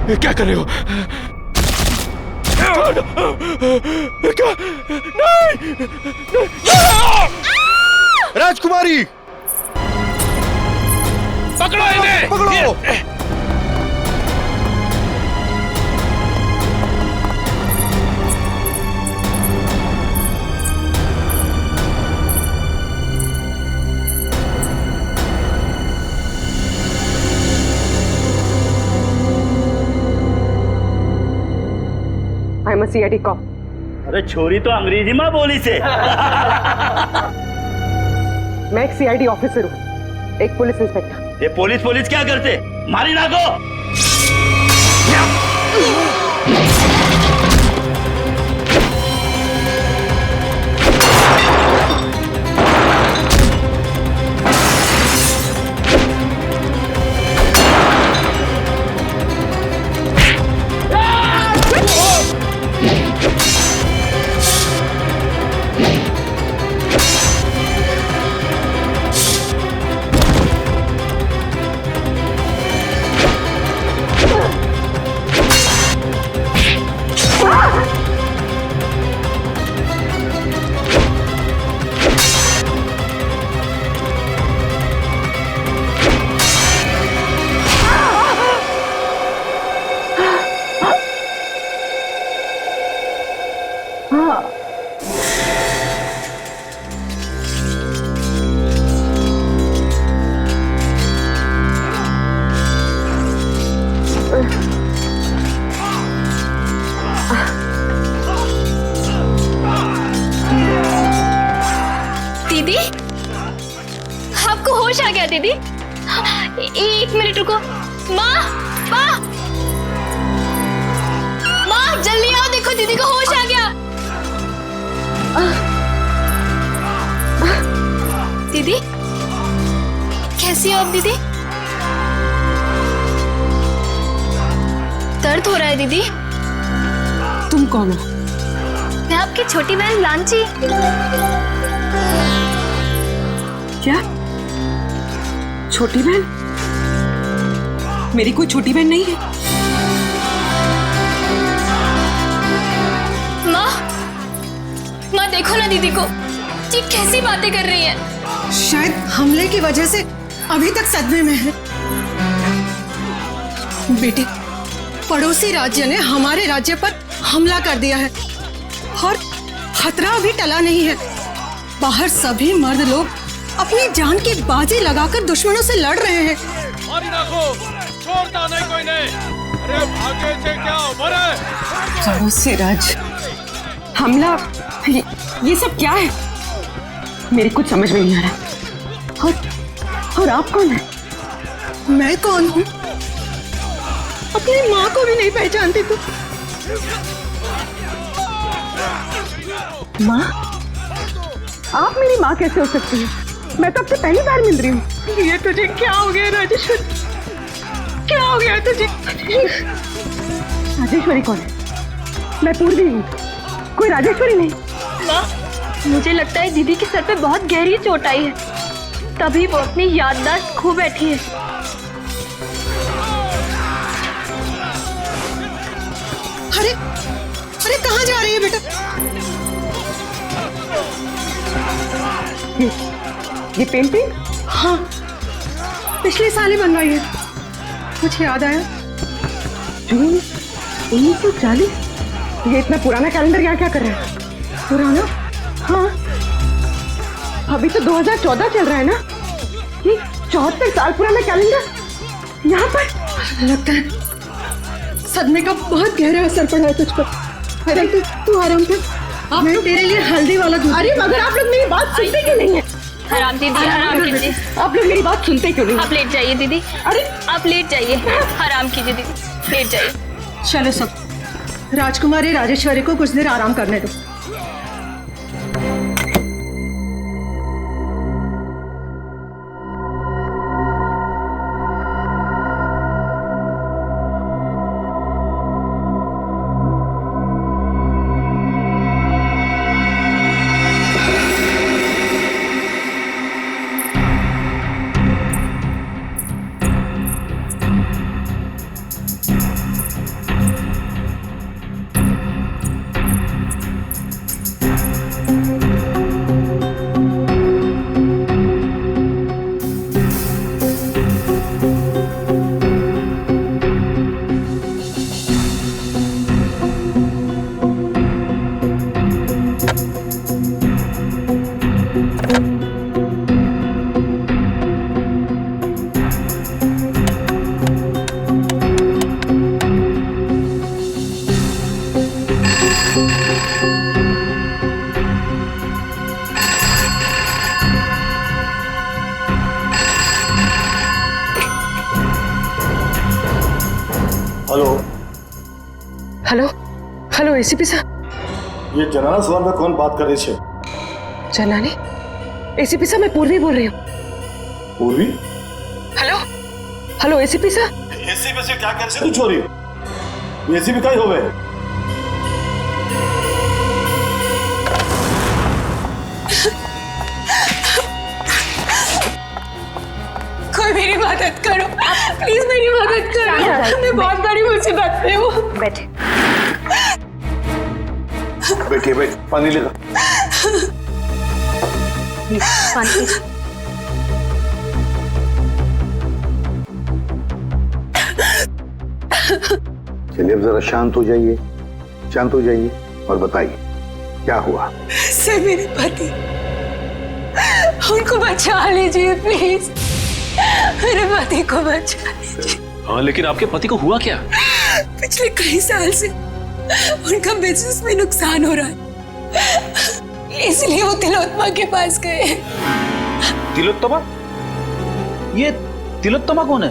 क्या कर रहे हो? क्या? नहीं! राजकुमारी, पकड़ो इन्हें! पकड़ो! I am a CID cop. अरे छोरी तो अंग्रेजी में बोली से। मैं एक सीआईडी ऑफिसर हूँ, एक पुलिस इंस्पेक्टर। ये पुलिस क्या करते? मारी ना को। दीदी, आपको होश आ गया दीदी? एक मिनट रुको। माँ, माँ, माँ जल्दी आओ, देखो दीदी को होश आ गया। दीदी, कैसी हो आप दीदी? दर्द हो रहा है दीदी? तुम कौन हो? मैं आपकी छोटी बहन लांची। क्या? छोटी बहन? मेरी कोई छोटी बहन नहीं है। माँ देखो ना दीदी को, ये कैसी बातें कर रही है। शायद हमले की वजह से अभी तक सदमे में है। बेटे, पड़ोसी राज्य ने हमारे राज्य पर हमला कर दिया है और खतरा अभी टला नहीं है। बाहर सभी मर्द लोग अपनी जान की बाजी लगाकर दुश्मनों से लड़ रहे हैं। मारी ना को, छोड़ता नहीं कोई नहीं। अरे भागे से क्या उम्र है? पड़ोसी राज्य हमला, ये सब क्या है? मेरी कुछ समझ में नहीं आ रहा। और आप कौन है? मैं कौन हूँ? अपनी माँ को भी नहीं पहचानती तू? माँ? आप मेरी माँ कैसे हो सकती है? मैं तो आपसे पहली बार मिल रही हूँ। ये तुझे क्या हो गया राजेश्वरी? क्या हो गया तुझे? राजेश्वरी कौन है? मैं पूर्वी हूँ, कोई राजेश्वरी नहीं। माँ, मुझे लगता है दीदी के सर पे बहुत गहरी चोट आई है, तभी वो अपनी याददाश्त खो बैठी है। अरे अरे कहाँ जा रही है बेटा? ये पेंटिंग? हाँ, पिछले साल ही बनवाई है। कुछ याद आया? जून 1940? ये इतना पुराना कैलेंडर यहाँ क्या कर रहा है? पुराना? हाँ, अभी तो 2014 चल रहा है ना। ये 74 साल पुराना कैलेंडर यहाँ पर। लगता है सदमे का बहुत गहरा असर पड़ा है तुझ पर। अरे तू आराम कर, मैं तेरे लिए हल्दी वाला दूध। अरे मगर आप लोग मेरी बात सुनते क्यों नहीं है? आराम दीदी, आराम कीजिए। आप लोग मेरी बात सुनते क्यों नहीं? आप लेट जाइए दीदी। अरे आप लेट जाइए, आराम कीजिए दीदी, लेट जाइए। चलो सब, राजकुमारी राजेश्वरी को कुछ देर आराम करने दो। हेलो, हेलो हेलो एसीपी साहब। ये जनाना सवाल में कौन बात कर रही है? जनाने? एसीपी साहब मैं पूर्वी बोल रही हूँ। पूर्वी? हेलो हेलो एसीपी साहब। एसीपी से क्या कर रही तू छोरी? एसीपी का ही हो गए। कोई मेरी मदद करो, प्लीज मेरी मदद करो। मैं बहुत बड़ी मुसीबत में हूँ। बैठे। बैठिए बैठ, पानी लेगा। पानी। चलिए अब जरा शांत हो जाइए, शांत हो जाइए और बताइए क्या हुआ। सर मेरे पति, उनको बचा लीजिए प्लीज, मेरे पति को बचा लीजिए। हाँ लेकिन आपके पति को हुआ क्या? पिछले कई साल से उनका बिजनेस में नुकसान हो रहा है, इसलिए वो तिलोत्तमा के पास गए। तिलोत्तमा? ये तिलोत्तमा कौन है?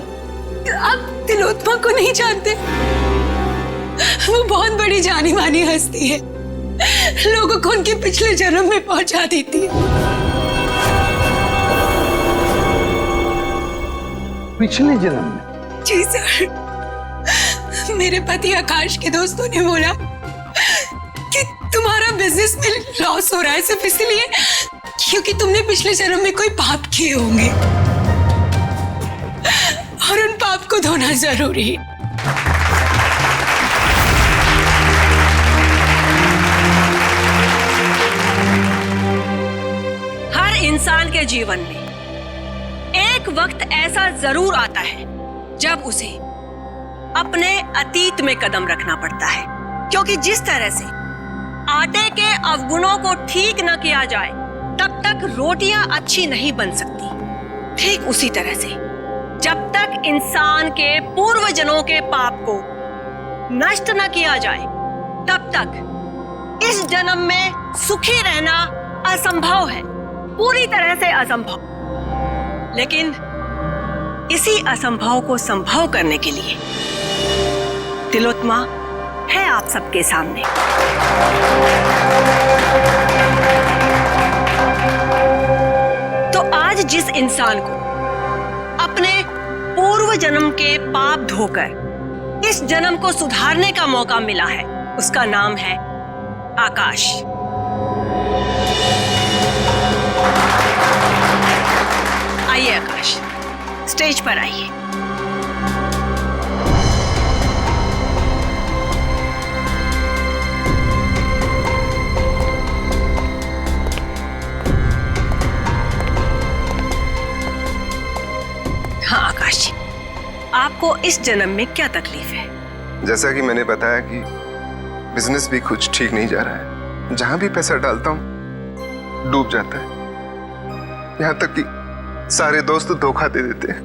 आप तिलोत्तमा को नहीं जानते? वो बहुत बड़ी जानी मानी हस्ती है, लोगों को उनके पिछले जन्म में पहुंचा देती है। पिछले जन्म में? जी सर, मेरे पति आकाश के दोस्तों ने बोला कि तुम्हारा बिजनेस में लॉस हो रहा है सिर्फ इसलिए क्योंकि तुमने पिछले जन्म में कोई पाप किए होंगे और उन पाप को धोना जरूरी है। हर इंसान के जीवन में एक वक्त ऐसा जरूर आता है जब उसे अपने अतीत में कदम रखना पड़ता है, क्योंकि जिस तरह से आटे के अवगुणों को ठीक न किया जाए तब तक रोटियां अच्छी नहीं बन सकती। ठीक उसी तरह से जब तक इंसान के पूर्वजन्मों के पाप को नष्ट न किया जाए तब तक इस जन्म में सुखी रहना असंभव है, पूरी तरह से असंभव। लेकिन इसी असंभव को संभव करने के लिए तिलोत्तमा है आप सबके सामने। तो आज जिस इंसान को अपने पूर्व जन्म के पाप धोकर इस जन्म को सुधारने का मौका मिला है, उसका नाम है आकाश। आइए आकाश, स्टेज पर आइए। हाँ आकाश जी, आपको इस जन्म में क्या तकलीफ है? जैसा कि मैंने बताया कि बिजनेस भी कुछ ठीक नहीं जा रहा है, जहां भी पैसा डालता हूं डूब जाता है, यहां तक कि सारे दोस्त धोखा दे देते हैं।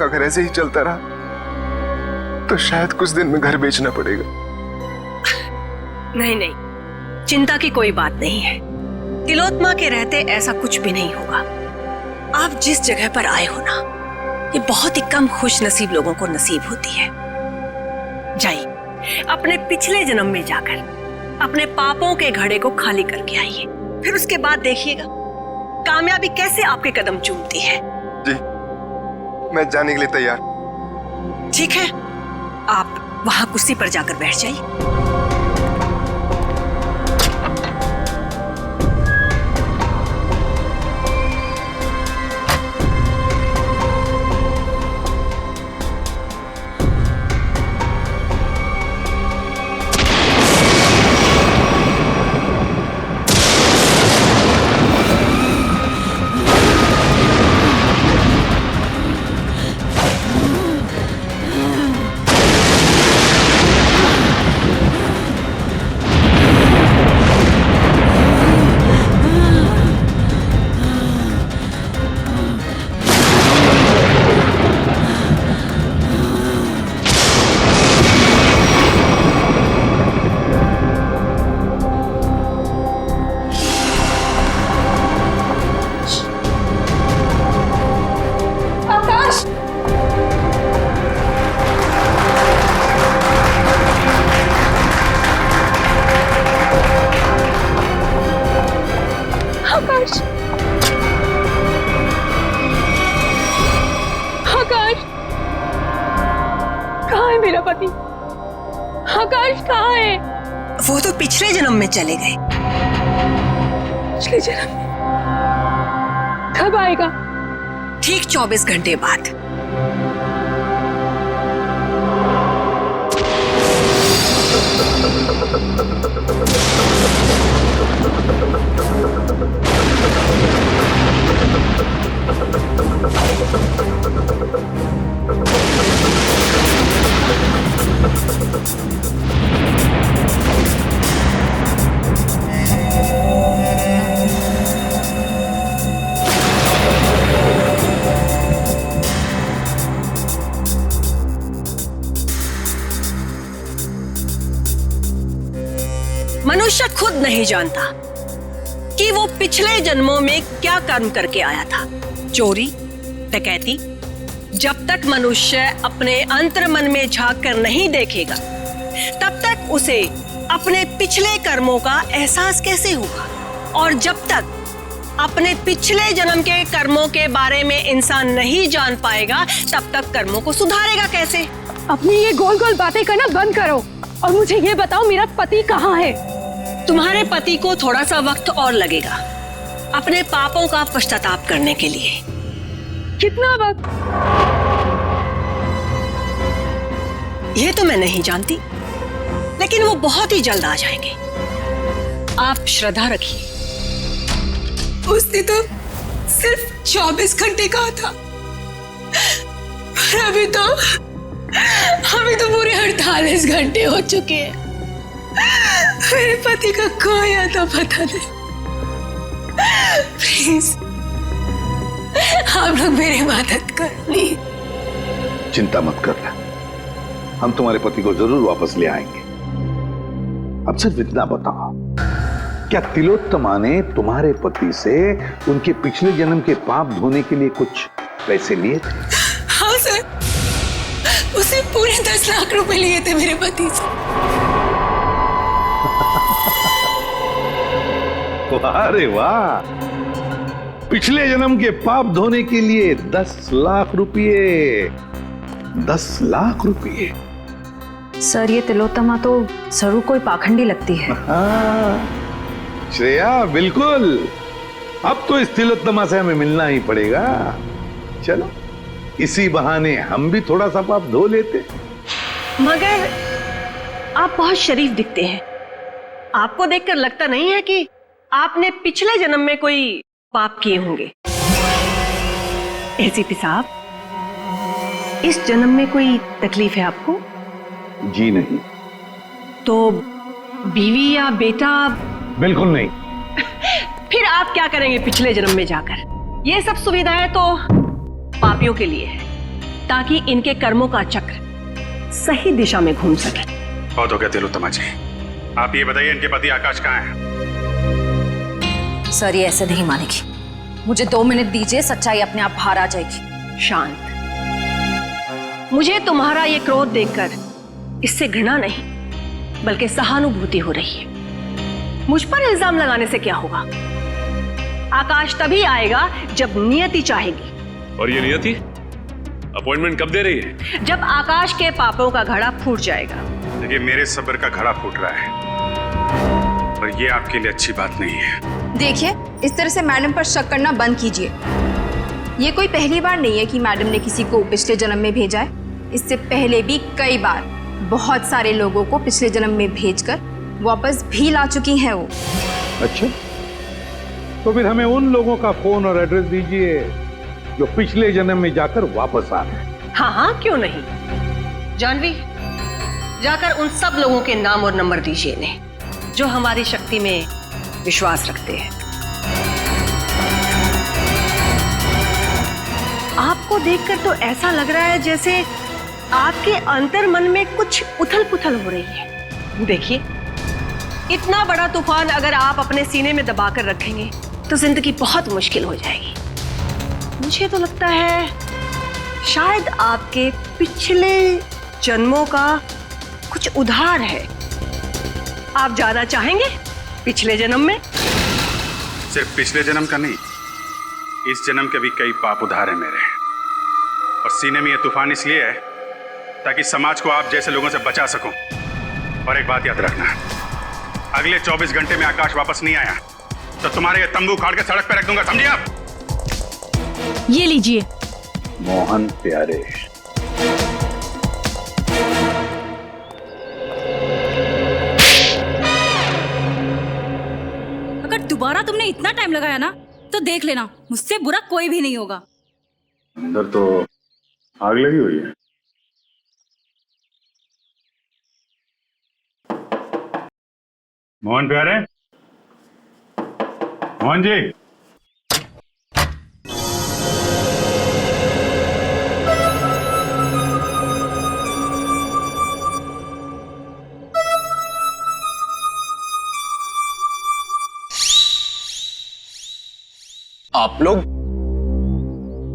अगर ऐसे ही चलता रहा तो शायद कुछ दिन में घर बेचना पड़ेगा। नहीं नहीं, चिंता की कोई बात नहीं है। तिलोत्तमा के रहते ऐसा कुछ भी नहीं होगा। आप जिस जगह पर आए हो ना, ये बहुत ही कम खुश नसीब लोगों को नसीब होती है। जाइए अपने पिछले जन्म में जाकर अपने पापों के घड़े को खाली करके आइए, फिर उसके बाद देखिएगा कामयाबी कैसे आपके कदम चूमती है। जी, मैं जाने के लिए तैयार। ठीक है, आप वहां कुर्सी पर जाकर बैठ जाइए। मेरा पति? आकाश कहाँ है? वो तो पिछले जन्म में चले गए। पिछले जन्म में? कब आएगा? ठीक 24 घंटे बाद। मनुष्य खुद नहीं जानता कि वो पिछले जन्मों में क्या कर्म करके आया था। चोरी, डकैती। जब तक मनुष्य अपने अंतर्मन में झांक कर नहीं देखेगा, तब तक उसे अपने पिछले कर्मों का एहसास कैसे होगा? और जब तक अपने पिछले जन्म के कर्मों के बारे में इंसान नहीं जान पाएगा, तब तक कर्मों को सुधारेगा कैसे? अपनी ये गोल गोल बातें करना बंद करो और मुझे ये बताओ, मेरा पति कहाँ है? तुम्हारे पति को थोड़ा सा वक्त और लगेगा अपने पापों का पश्चाताप करने के लिए। कितना वक्त? ये तो मैं नहीं जानती, लेकिन वो बहुत ही जल्द आ जाएंगे। आप श्रद्धा रखिए। उसने तो सिर्फ 24 घंटे कहा था, पर अभी तो पूरे 48 घंटे हो चुके हैं। मेरे पति का खोया तो पता नहीं। प्लीज आप लोग मेरी मदद करो। चिंता मत करना, हम तुम्हारे पति को जरूर वापस ले आएंगे। अब सिर्फ इतना बताओ, क्या तिलोत्तमा ने तुम्हारे पति से उनके पिछले जन्म के पाप धोने के लिए कुछ पैसे लिए थे? हाँ सर, उसे पूरे 10 लाख रुपए लिए थे मेरे पति से। अरे वाह, पिछले जन्म के पाप धोने के लिए 10 लाख रुपये। 10 लाख रुपये। सर, ये तिलोत्तमा तो जरूर कोई पाखंडी लगती है। श्रेया, बिल्कुल। अब तो इस तिलोत्तमा से हमें मिलना ही पड़ेगा। चलो, इसी बहाने हम भी थोड़ा सा पाप धो लेते। मगर आप बहुत शरीफ दिखते हैं। आपको देखकर लगता नहीं है कि आपने पिछले जन्म में कोई पाप किए होंगे। एसीपी साहब, इस जन्म में कोई तकलीफ है आपको? जी नहीं। तो बीवी या बेटा? बिल्कुल नहीं। फिर आप क्या करेंगे पिछले जन्म में जाकर? ये सब सुविधाएं तो पापियों के लिए है, ताकि इनके कर्मों का चक्र सही दिशा में घूम सके। बहुत हो गया तिलोत्तमा जी, आप ये बताइए इनके पति आकाश कहाँ है? सर, ये ऐसे नहीं मानेगी। मुझे 2 मिनट दीजिए, सच्चाई अपने आप बाहर आ जाएगी। शांत। मुझे तुम्हारा ये क्रोध देखकर इससे घृणा नहीं, बल्कि सहानुभूति हो रही है। मुझ पर इल्जाम लगाने से क्या होगा? आकाश तभी आएगा जब नियति चाहेगी। और ये नियति अपॉइंटमेंट कब दे रही है? जब आकाश के पापों का घड़ा फूट जाएगा। देखिए, मेरे सब्र का घड़ा फूट रहा है, पर ये आपके लिए अच्छी बात नहीं है। देखिए, इस तरह से मैडम पर शक करना बंद कीजिए। ये कोई पहली बार नहीं है कि मैडम ने किसी को पिछले जन्म में भेजा है। इससे पहले भी कई बार बहुत सारे लोगों को पिछले जन्म में भेजकर वापस भी ला चुकी हैं वो। अच्छा, तो फिर हमें उन लोगों का फोन और एड्रेस दीजिए जो पिछले जन्म में जाकर वापस आ गए। हाँ हाँ, क्यों नहीं। जानवी, जाकर उन सब लोगों के नाम और नंबर दीजिए इन्हें, जो हमारी शक्ति में विश्वास रखते हैं। आपको देखकर तो ऐसा लग रहा है जैसे आपके अंतर्मन में कुछ उथल पुथल हो रही है। देखिए, इतना बड़ा तूफान अगर आप अपने सीने में दबाकर रखेंगे तो जिंदगी बहुत मुश्किल हो जाएगी। मुझे तो लगता है शायद आपके पिछले जन्मों का कुछ उधार है। आप जाना चाहेंगे पिछले जन्म में? सिर्फ पिछले जन्म का नहीं, इस जन्म के भी कई पाप उधार है मेरे। और सीने में ये तूफान इसलिए है ताकि समाज को आप जैसे लोगों से बचा सकूं। और एक बात याद रखना, अगले 24 घंटे में आकाश वापस नहीं आया तो तुम्हारे ये तंबू उखाड़ के सड़क पे रख दूंगा, समझे आप? ये लीजिए। मोहन प्यारे, अगर दोबारा तुमने इतना टाइम लगाया ना तो देख लेना, मुझसे बुरा कोई भी नहीं होगा। अंदर तो आग लगी हुई है। मोहन प्यारे, मोहन जी, आप लोग?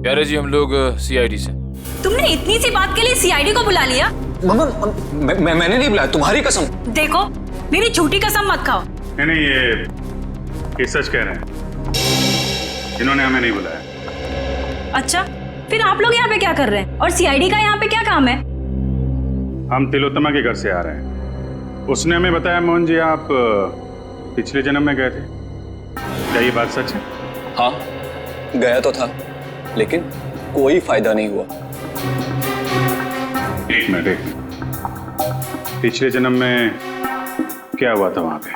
प्यारे जी, हम लोग सीआईडी से। तुमने इतनी सी बात के लिए सीआईडी को बुला लिया? मैंने नहीं बुलाया, तुम्हारी कसम। देखो, मेरी झूठी कसम मत खाओ। नहीं, ये सच कह रहे हैं, इन्होंने हमें नहीं बुलाया। अच्छा, फिर आप लोग यहाँ पे क्या कर रहे हैं और सीआईडी का यहाँ पे क्या काम है? हम तिलोत्तमा के घर से आ रहे हैं। उसने हमें बताया मोहन जी आप पिछले जन्म में गए थे, क्या ये बात सच है? हाँ, गया तो था, लेकिन कोई फायदा नहीं हुआ। एक मिनट, पिछले जन्म में क्या हुआ था वहां पे?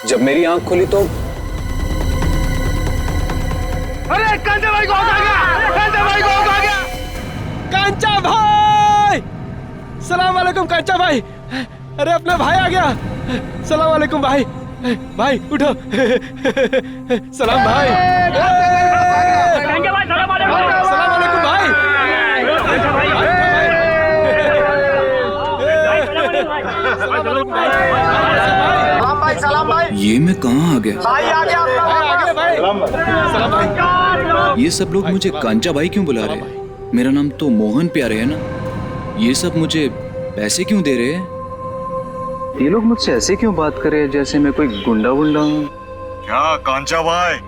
जब मेरी आंख खुली तो अरे कांचा भाई को आ गया, कांचा भाई को आ गया, कांचा भाई, सलाम वालेकुम कांचा भाई। अरे अपना भाई आ गया, सलाम वालेकुम भाई। भाई उठो, सलाम भाई। कांचा भाई, सलाम वालेकुम। सलाम वालेकुम भाई। सलाम भाई। ये मैं कहाँ आ गया? भाई आ गया, भाई। सलाम भाई। ये सब लोग मुझे कांचा भाई क्यों बुला रहे हैं? मेरा नाम तो मोहन प्यारे है ना। ये सब मुझे पैसे क्यों दे रहे हैं? ये लोग मुझसे ऐसे क्यों बात कर रहे हैं जैसे मैं कोई गुंडा वुंडा हूँ? क्या कांचा भाई,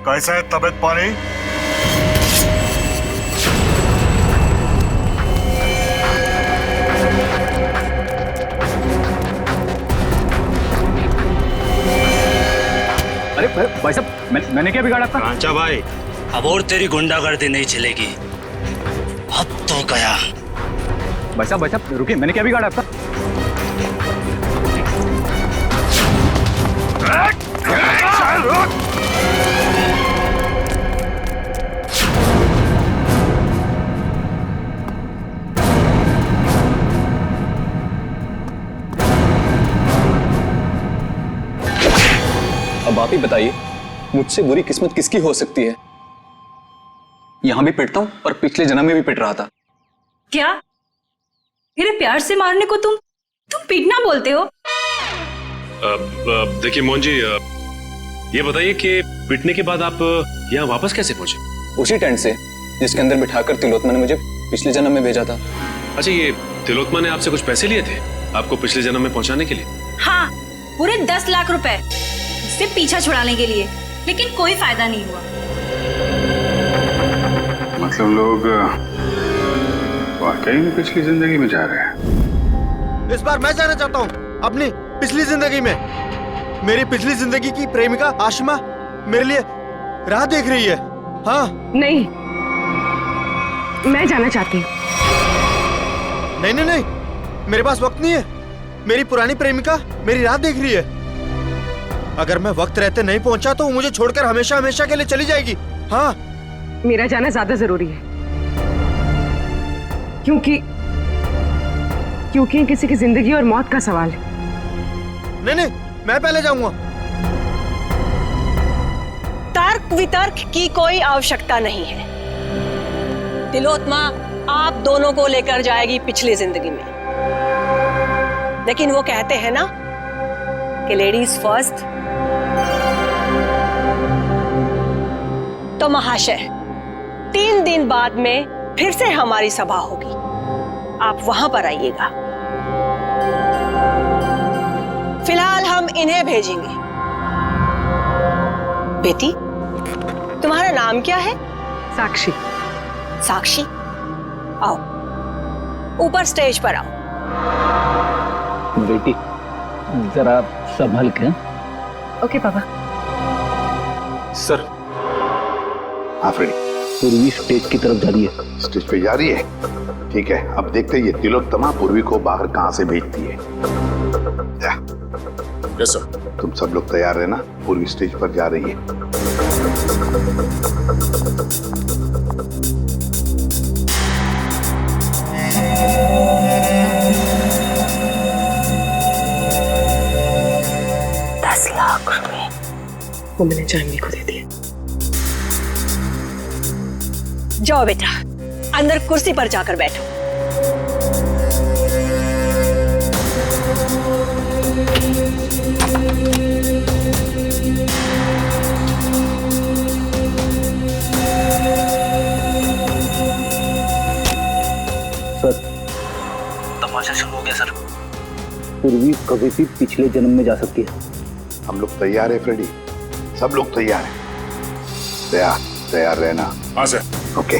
कैसा है तबीयत पानी? अरे भाई साहब, मैंने क्या बिगाड़ा था? कांचा भाई, अब और तेरी गुंडागर्दी नहीं चलेगी, अब तो गया। भाई साहब रुकिए, मैंने क्या बिगाड़ा था? अब आप ही बताइए, मुझसे बुरी किस्मत किसकी हो सकती है? यहां भी पिटता हूं और पिछले जन्म में भी पिट रहा था। क्या मेरे प्यार से मारने को तुम पीटना बोलते हो? देखिए मोहन जी, ये बताइए कि पिटने के बाद आप यहाँ वापस कैसे पहुंचे? उसी टेंट से जिसके अंदर बिठाकर तिलोत्तमा ने मुझे पिछले जन्म में भेजा था। अच्छा, ये तिलोत्तमा ने आपसे कुछ पैसे लिए थे आपको पिछले जन्म में पहुंचाने के लिए? हाँ, पूरे 10 लाख रुपए से पीछा छुड़ाने के लिए, लेकिन कोई फायदा नहीं हुआ। मतलब लोग वाकई में पिछली जिंदगी में जा रहे हैं। इस बार मैं जाना चाहता हूँ अपनी पिछली जिंदगी में। मेरी पिछली जिंदगी की प्रेमिका आशिमा मेरे लिए राह देख रही है। हाँ नहीं, मैं जाना चाहती हूँ। नहीं नहीं नहीं, मेरे पास वक्त नहीं है। मेरी पुरानी प्रेमिका मेरी राह देख रही है। अगर मैं वक्त रहते नहीं पहुंचा तो वो मुझे छोड़कर हमेशा हमेशा के लिए चली जाएगी। हाँ, मेरा जाना ज्यादा जरूरी है, क्योंकि किसी की जिंदगी और मौत का सवाल है। नहीं नहीं, मैं पहले जाऊंगा। तर्क वितर्क की कोई आवश्यकता नहीं है। तिलोत्तमा आप दोनों को लेकर जाएगी पिछली जिंदगी में, लेकिन वो कहते हैं ना कि लेडीज फर्स्ट। तो महाशय, 3 दिन बाद में फिर से हमारी सभा होगी, आप वहां पर आइएगा। फिलहाल हम इन्हें भेजेंगे। बेटी, तुम्हारा नाम क्या है? साक्षी। साक्षी, आओ ऊपर स्टेज पर आओ। बेटी जरा संभल के। ओके पापा। सर। हाँ फ्रेडी। पूर्वी स्टेज की तरफ जा रही है। स्टेज पे जा रही है, ठीक है। अब देखते हैं ये तिलोत्तमा पूर्वी को बाहर कहां से भेजती है। Yes sir. तुम सब लोग तैयार रहना, पूर्वी स्टेज पर जा रही है। 10 लाख रुपए वो मैंने जानवी को दे दिए। जाओ बेटा, अंदर कुर्सी पर जाकर बैठो। सर तमाशा शुरू हो गया सर। पूर्वी कभी भी पिछले जन्म में जा सकती है। हम लोग तैयार है फ्रेडी, सब लोग तैयार हैं। तैयार रहना। हाँ सर। ओके।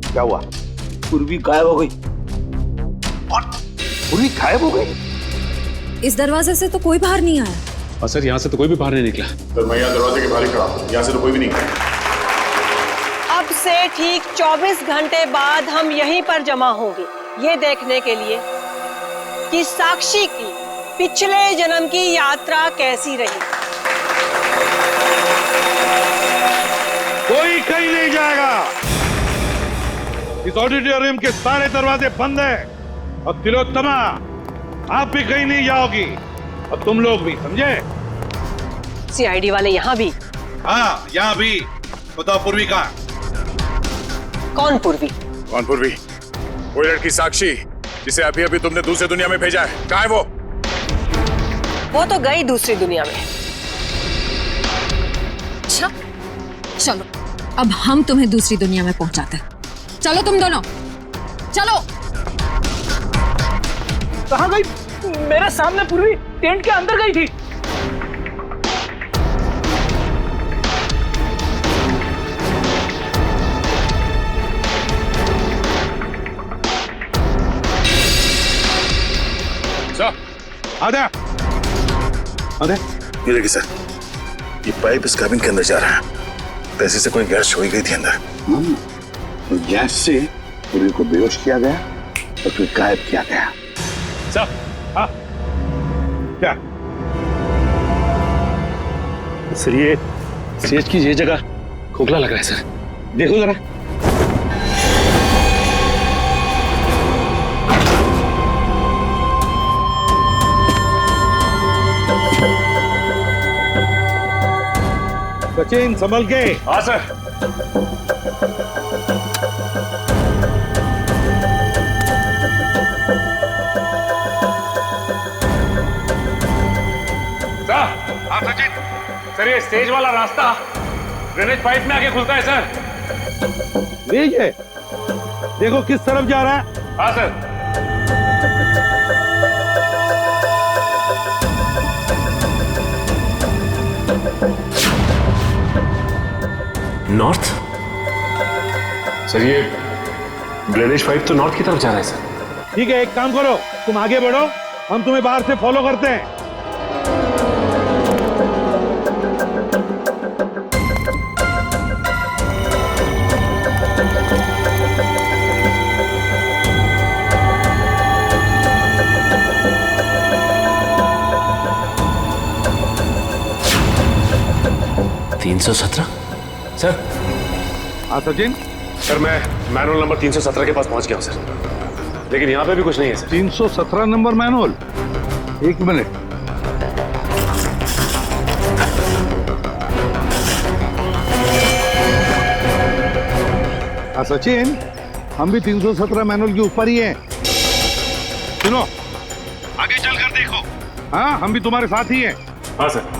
क्या हुआ? पूर्वी गायब हो गई। पूर्वी गायब हो गई? इस दरवाजे से तो कोई बाहर नहीं आया। और सर यहाँ से तो कोई भी बाहर नहीं निकला। तो मैं यहाँ दरवाजे के बाहर ही खड़ा हूँ, यहाँ से तो कोई भी नहीं गया। अब से ठीक 24 घंटे बाद हम यहीं पर जमा होंगे, ये देखने के लिए कि साक्षी की पिछले जन्म की यात्रा कैसी रही। कोई कहीं नहीं जाएगा। इस ऑडिटोरियम के सारे दरवाजे बंद हैं और तिलोत्तमा आप भी कहीं नहीं जाओगी और तुम लोग भी, समझे? सीआईडी वाले यहाँ भी? हाँ यहाँ भी। बताओ पूर्वी कहाँ? कौन पूर्वी? कौन पूर्वी? वो लड़की साक्षी जिसे अभी अभी तुमने दूसरी दुनिया में भेजा है, कहाँ है वो? वो तो गई दूसरी दुनिया में। अच्छा चलो अब हम तुम्हें दूसरी दुनिया में पहुंचाते हैं। चलो तुम दोनों चलो। कहाँ गई? मेरे सामने पूर्वी टेंट के अंदर गई थी। सर आधा ये देखिए सर, ये पाइप इस कैबिन के अंदर जा रहा है। पैसे से कोई गैस छोड़ी गई थी अंदर। गैस से पूर्वी को बेहोश किया गया और फिर गायब किया गया। सर हाँ क्या? सर ये स्टेज की ये जगह खोखला लग रहा है सर, देखो जरा। सचिन संभल के। हाँ सर। हाँ सचिन। सर ये स्टेज वाला रास्ता ड्रेनेज पाइप में आके खुलता है सर। लीजिए, देखो किस तरफ जा रहा है। हाँ सर। नॉर्थ? सर ये ड्रेनेज पाइप तो नॉर्थ की तरफ जा रहा है सर। ठीक है, एक काम करो, तुम आगे बढ़ो, हम तुम्हें बाहर से फॉलो करते हैं। सर हाँ सचिन। सर मैं मैनुअल नंबर 317 के पास पहुंच गया हूं सर, लेकिन यहाँ पे भी कुछ नहीं है सर। 317 number manual? एक मिनट। सचिन, हम भी 317 मैनुअल के ऊपर ही हैं। सुनो, आगे चल कर देखो। हाँ, हम भी तुम्हारे साथ ही हैं। हाँ सर।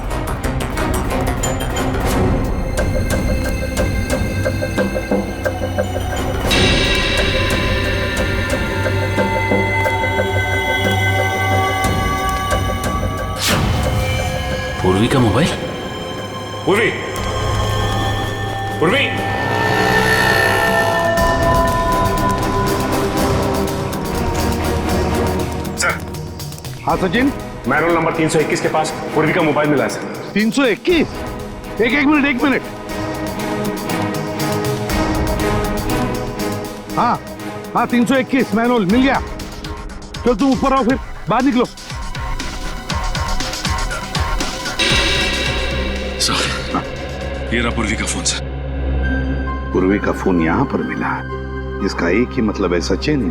पूर्वी का मोबाइल। पूर्वी, पूर्वी, सर। हाँ सचिन, मैनुअल नंबर 321 के पास पूर्वी का मोबाइल मिला है सर। 321? एक मिनट। हाँ, 321 मैनुअल मिल गया। चल तुम ऊपर आओ, फिर बाहर निकलो। ये रहा पूर्वी का फोन सर। पूर्वी का फोन यहाँ पर मिला, इसका एक ही मतलब है सचिन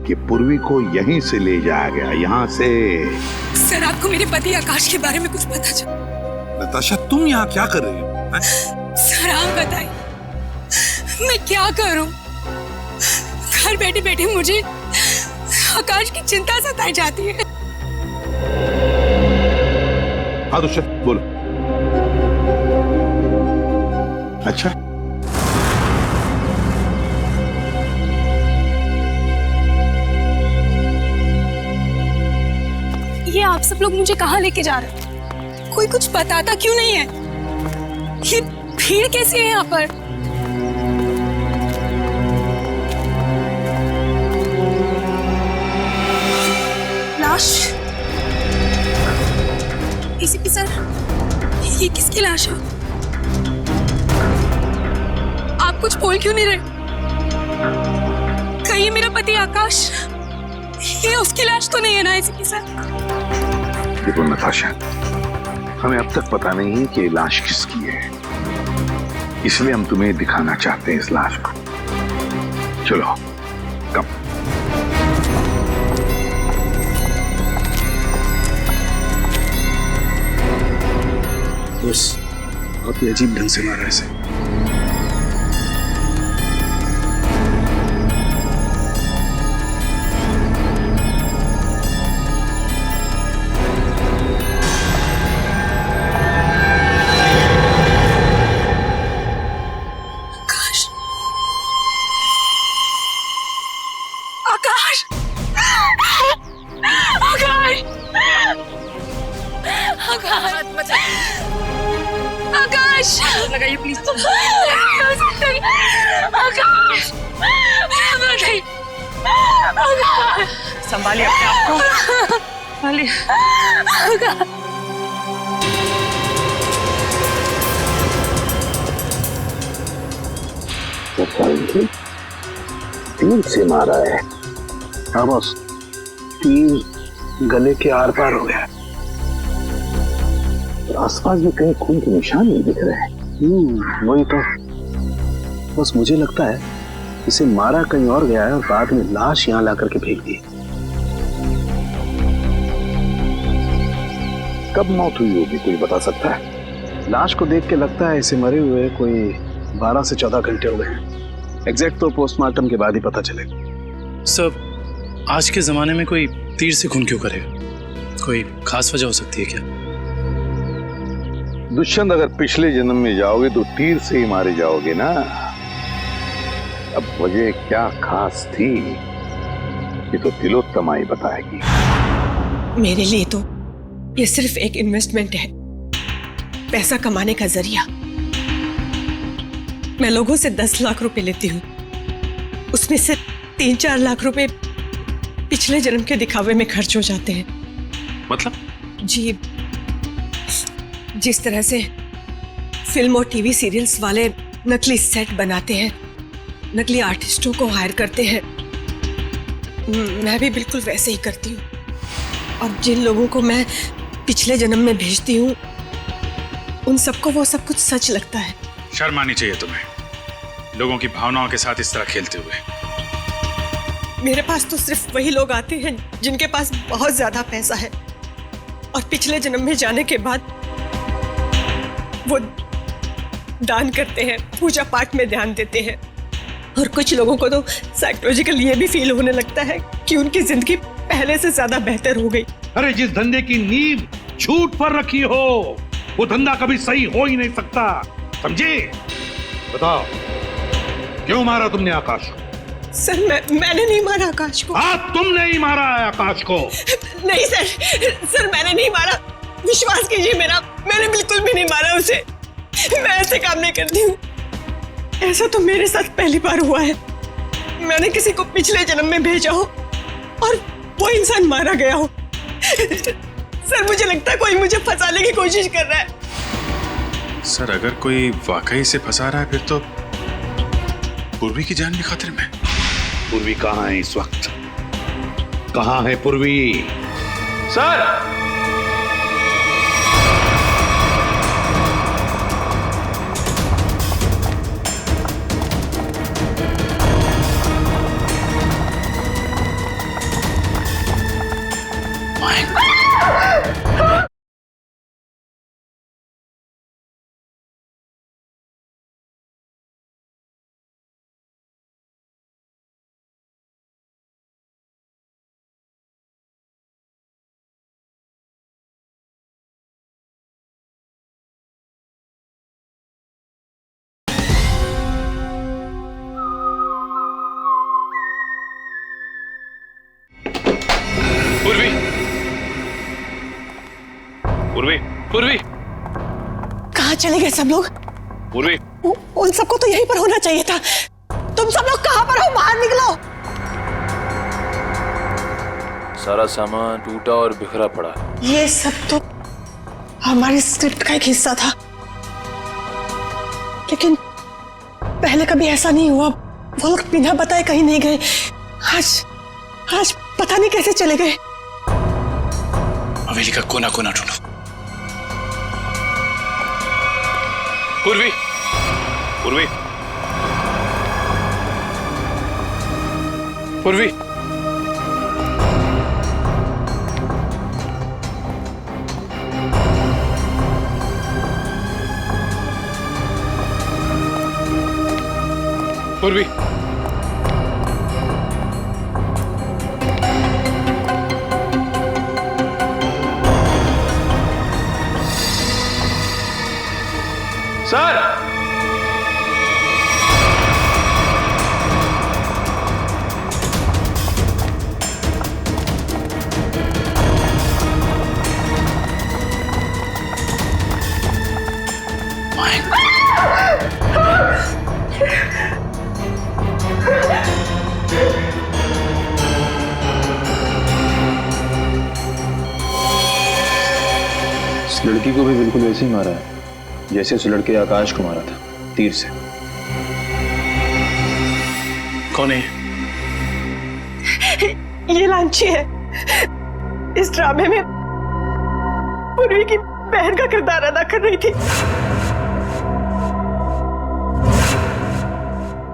कि पूर्वी को यहीं से ले जाया गया, यहाँ से। सर, आपको मेरे पति आकाश के बारे में कुछ पता चला? नताशा, तुम यहाँ क्या कर रही हो? सर आप बताइए, मैं क्या करूं? घर बैठे बैठे मुझे आकाश की चिंता सताई जाती है। हाँ दुष्यंत, बोलो। अच्छा, ये आप सब लोग मुझे कहाँ लेके जा रहे हैं? कोई कुछ बताता क्यों नहीं है? ये भीड़ कैसी है यहाँ पर? लाश? एसीपी सर, ये किसकी लाश है? आप कुछ बोल क्यों नहीं रहे? कहीं मेरा पति आकाश, ये उसकी लाश तो नहीं है ना एसीपी सर? देखो नताशा, हमें अब तक पता नहीं है कि ये लाश किसकी है, इसलिए हम तुम्हें दिखाना चाहते हैं इस लाश को। चलो, कम। दोस्त, आप ये अजीब ढंग से मार रहे हैं। लगाइए प्लीज। आकाश, संभालिए अपने आप को, संभालिए। तीर से मारा है। हाँ बस, तीर गले के आर पार हो गया। आसपास भी कहीं खून के निशान नहीं दिख रहे हैं। वही तो, बस मुझे लगता है इसे मारा कहीं और गया है और बाद में लाश यहाँ ला करके फेंक दी। कब मौत हुई होगी, कोई बता सकता है? लाश को देख के लगता है इसे मरे हुए कोई 12 से 14 घंटे हो गए। एग्जैक्ट तो पोस्टमार्टम के बाद ही पता चलेगा। सर, आज के जमाने में कोई तीर से खून क्यों करेगा? कोई खास वजह हो सकती है क्या? दुष्यंत, अगर पिछले जन्म में जाओगे तो तीर से ही मारे जाओगे ना। अब वजह क्या खास थी, ये तो तिलोत्तमा ही बताएगी। मेरे लिए तो ये सिर्फ एक इन्वेस्टमेंट है, पैसा कमाने का जरिया। मैं लोगों से 10 लाख रुपए लेती हूँ, उसमें से 3-4 लाख रुपए पिछले जन्म के दिखावे में खर्च हो जाते हैं। मतलब? जी, जिस तरह से फिल्म और टीवी सीरियल्स वाले नकली सेट बनाते हैं, नकली आर्टिस्टों को हायर करते हैं, मैं भी बिल्कुल वैसे ही करती हूँ। और जिन लोगों को मैं पिछले जन्म में भेजती हूँ, उन सबको वो सब कुछ सच लगता है। शर्म आनी चाहिए तुम्हें, लोगों की भावनाओं के साथ इस तरह खेलते हुए। मेरे पास तो सिर्फ वही लोग आते हैं जिनके पास बहुत ज्यादा पैसा है, और पिछले जन्म में जाने के बाद वो दान करते हैं, पूजा पाठ में ध्यान देते हैं, और कुछ लोगों को तो साइकोलॉजिकल ये भी फील होने लगता है कि उनकी जिंदगी पहले से ज्यादा बेहतर हो गई। अरे जिस धंधे की नींव झूठ पर रखी हो वो धंधा कभी सही हो ही नहीं सकता, समझे? बताओ क्यों मारा तुमने आकाश को? सर मैंने नहीं मारा आकाश को। हाँ तुमने ही मारा है आकाश को। नहीं सर मैंने नहीं मारा, विश्वास कीजिए मेरा, मैंने बिल्कुल भी नहीं मारा उसे। मैं ऐसे काम नहीं करती हूँ। ऐसा तो मेरे साथ पहली बार हुआ है। मैंने किसी को पिछले जन्म में भेजा हो और वो इंसान मारा गया हो। सर मुझे लगता है कोई मुझे फंसाने की कोशिश कर रहा है। सर अगर कोई वाकई से फंसा रहा है फिर तो पूर्वी की जान भी खतरे में। पूर्वी कहाँ है इस वक्त? कहाँ है पूर्वी? सर पूर्वी पूर्वी पूर्वी कहाँ चले गए सब लोग? पूर्वी उन सबको तो यहीं पर होना चाहिए था। तुम सब लोग कहाँ पर हो? बाहर निकलो। सारा सामान टूटा और बिखरा पड़ा। ये सब तो हमारी स्क्रिप्ट का एक हिस्सा था, लेकिन पहले कभी ऐसा नहीं हुआ। वो लोग बिना बताए कहीं नहीं गए। आज पता नहीं कैसे चले गए। हवेली का कोना कोना ढूंढो। पूर्वी पूर्वी पूर्वी पूर्वी सर इस लड़की को भी बिल्कुल वैसे ही मारा है जैसे उस लड़के आकाश को मारा था, तीर से। कौन है? ये लांची है। इस ड्रामे में पूर्वी की बहन का किरदार अदा कर रही थी।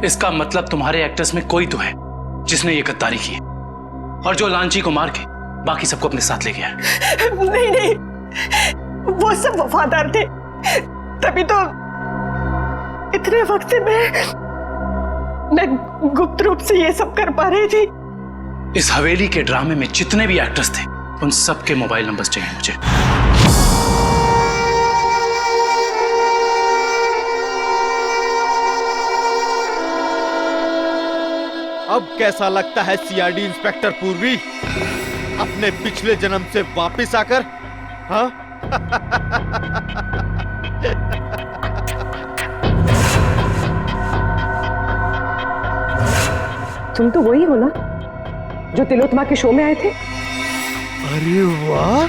इसका मतलब तुम्हारे एक्टर्स में कोई तो है जिसने ये गद्दारी की है और जो लांची को मार के बाकी सबको अपने साथ ले गया है। नहीं, वो सब वफादार थे, तभी तो इतने वक्त से मैं गुप्त रूप से ये सब कर पा रही थी। इस हवेली के ड्रामे में जितने भी एक्टर्स थे उन सबके मोबाइल नंबर्स चाहिए मुझे। अब कैसा लगता है सीआईडी इंस्पेक्टर पूर्वी अपने पिछले जन्म से वापस आकर? हाँ? तुम तो वही हो ना जो तिलोत्तमा के शो में आए थे? अरे वाह,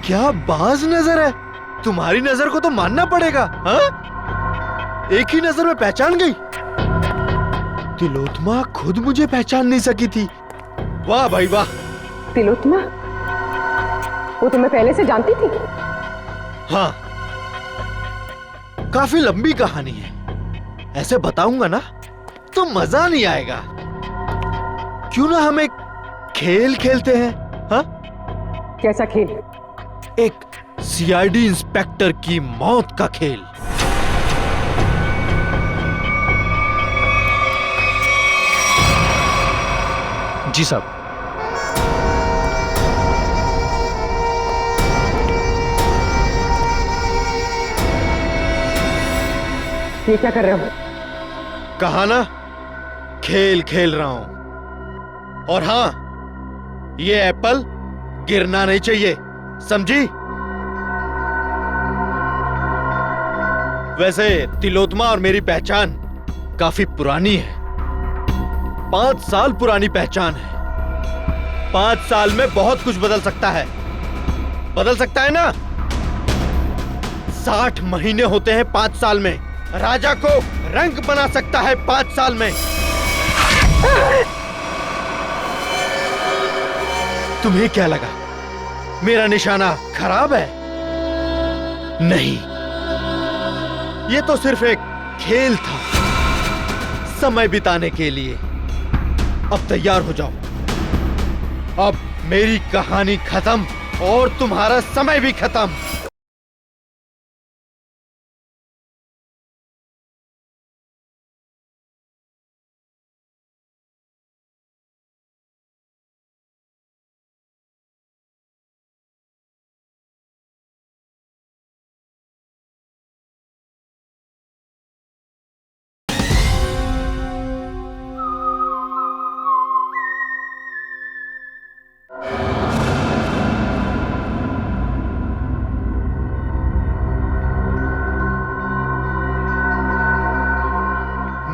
क्या बाज नजर है। तुम्हारी नजर को तो मानना पड़ेगा। हाँ? एक ही नजर में पहचान गई। तिलोत्तमा खुद मुझे पहचान नहीं सकी थी। वाह भाई वाह। तिलोत्तमा? वो तुम्हें पहले से जानती थी? हाँ, काफी लंबी कहानी है। ऐसे बताऊंगा ना तो मजा नहीं आएगा। क्यों ना हम एक खेल खेलते हैं? हाँ? कैसा खेल? एक सीआईडी इंस्पेक्टर की मौत का खेल। जी साहब। ये क्या कर रहे हो? कहा ना, खेल खेल रहा हूं। और हां, ये एप्पल गिरना नहीं चाहिए, समझी? वैसे तिलोत्मा और मेरी पहचान काफी पुरानी है। 5 साल पुरानी पहचान है। 5 साल में बहुत कुछ बदल सकता है। बदल सकता है ना? 60 महीने होते हैं 5 साल में। राजा को रंग बना सकता है 5 साल में। तुम्हें क्या लगा मेरा निशाना खराब है? नहीं, ये तो सिर्फ एक खेल था, समय बिताने के लिए। अब तैयार हो जाओ। अब मेरी कहानी खत्म और तुम्हारा समय भी खत्म।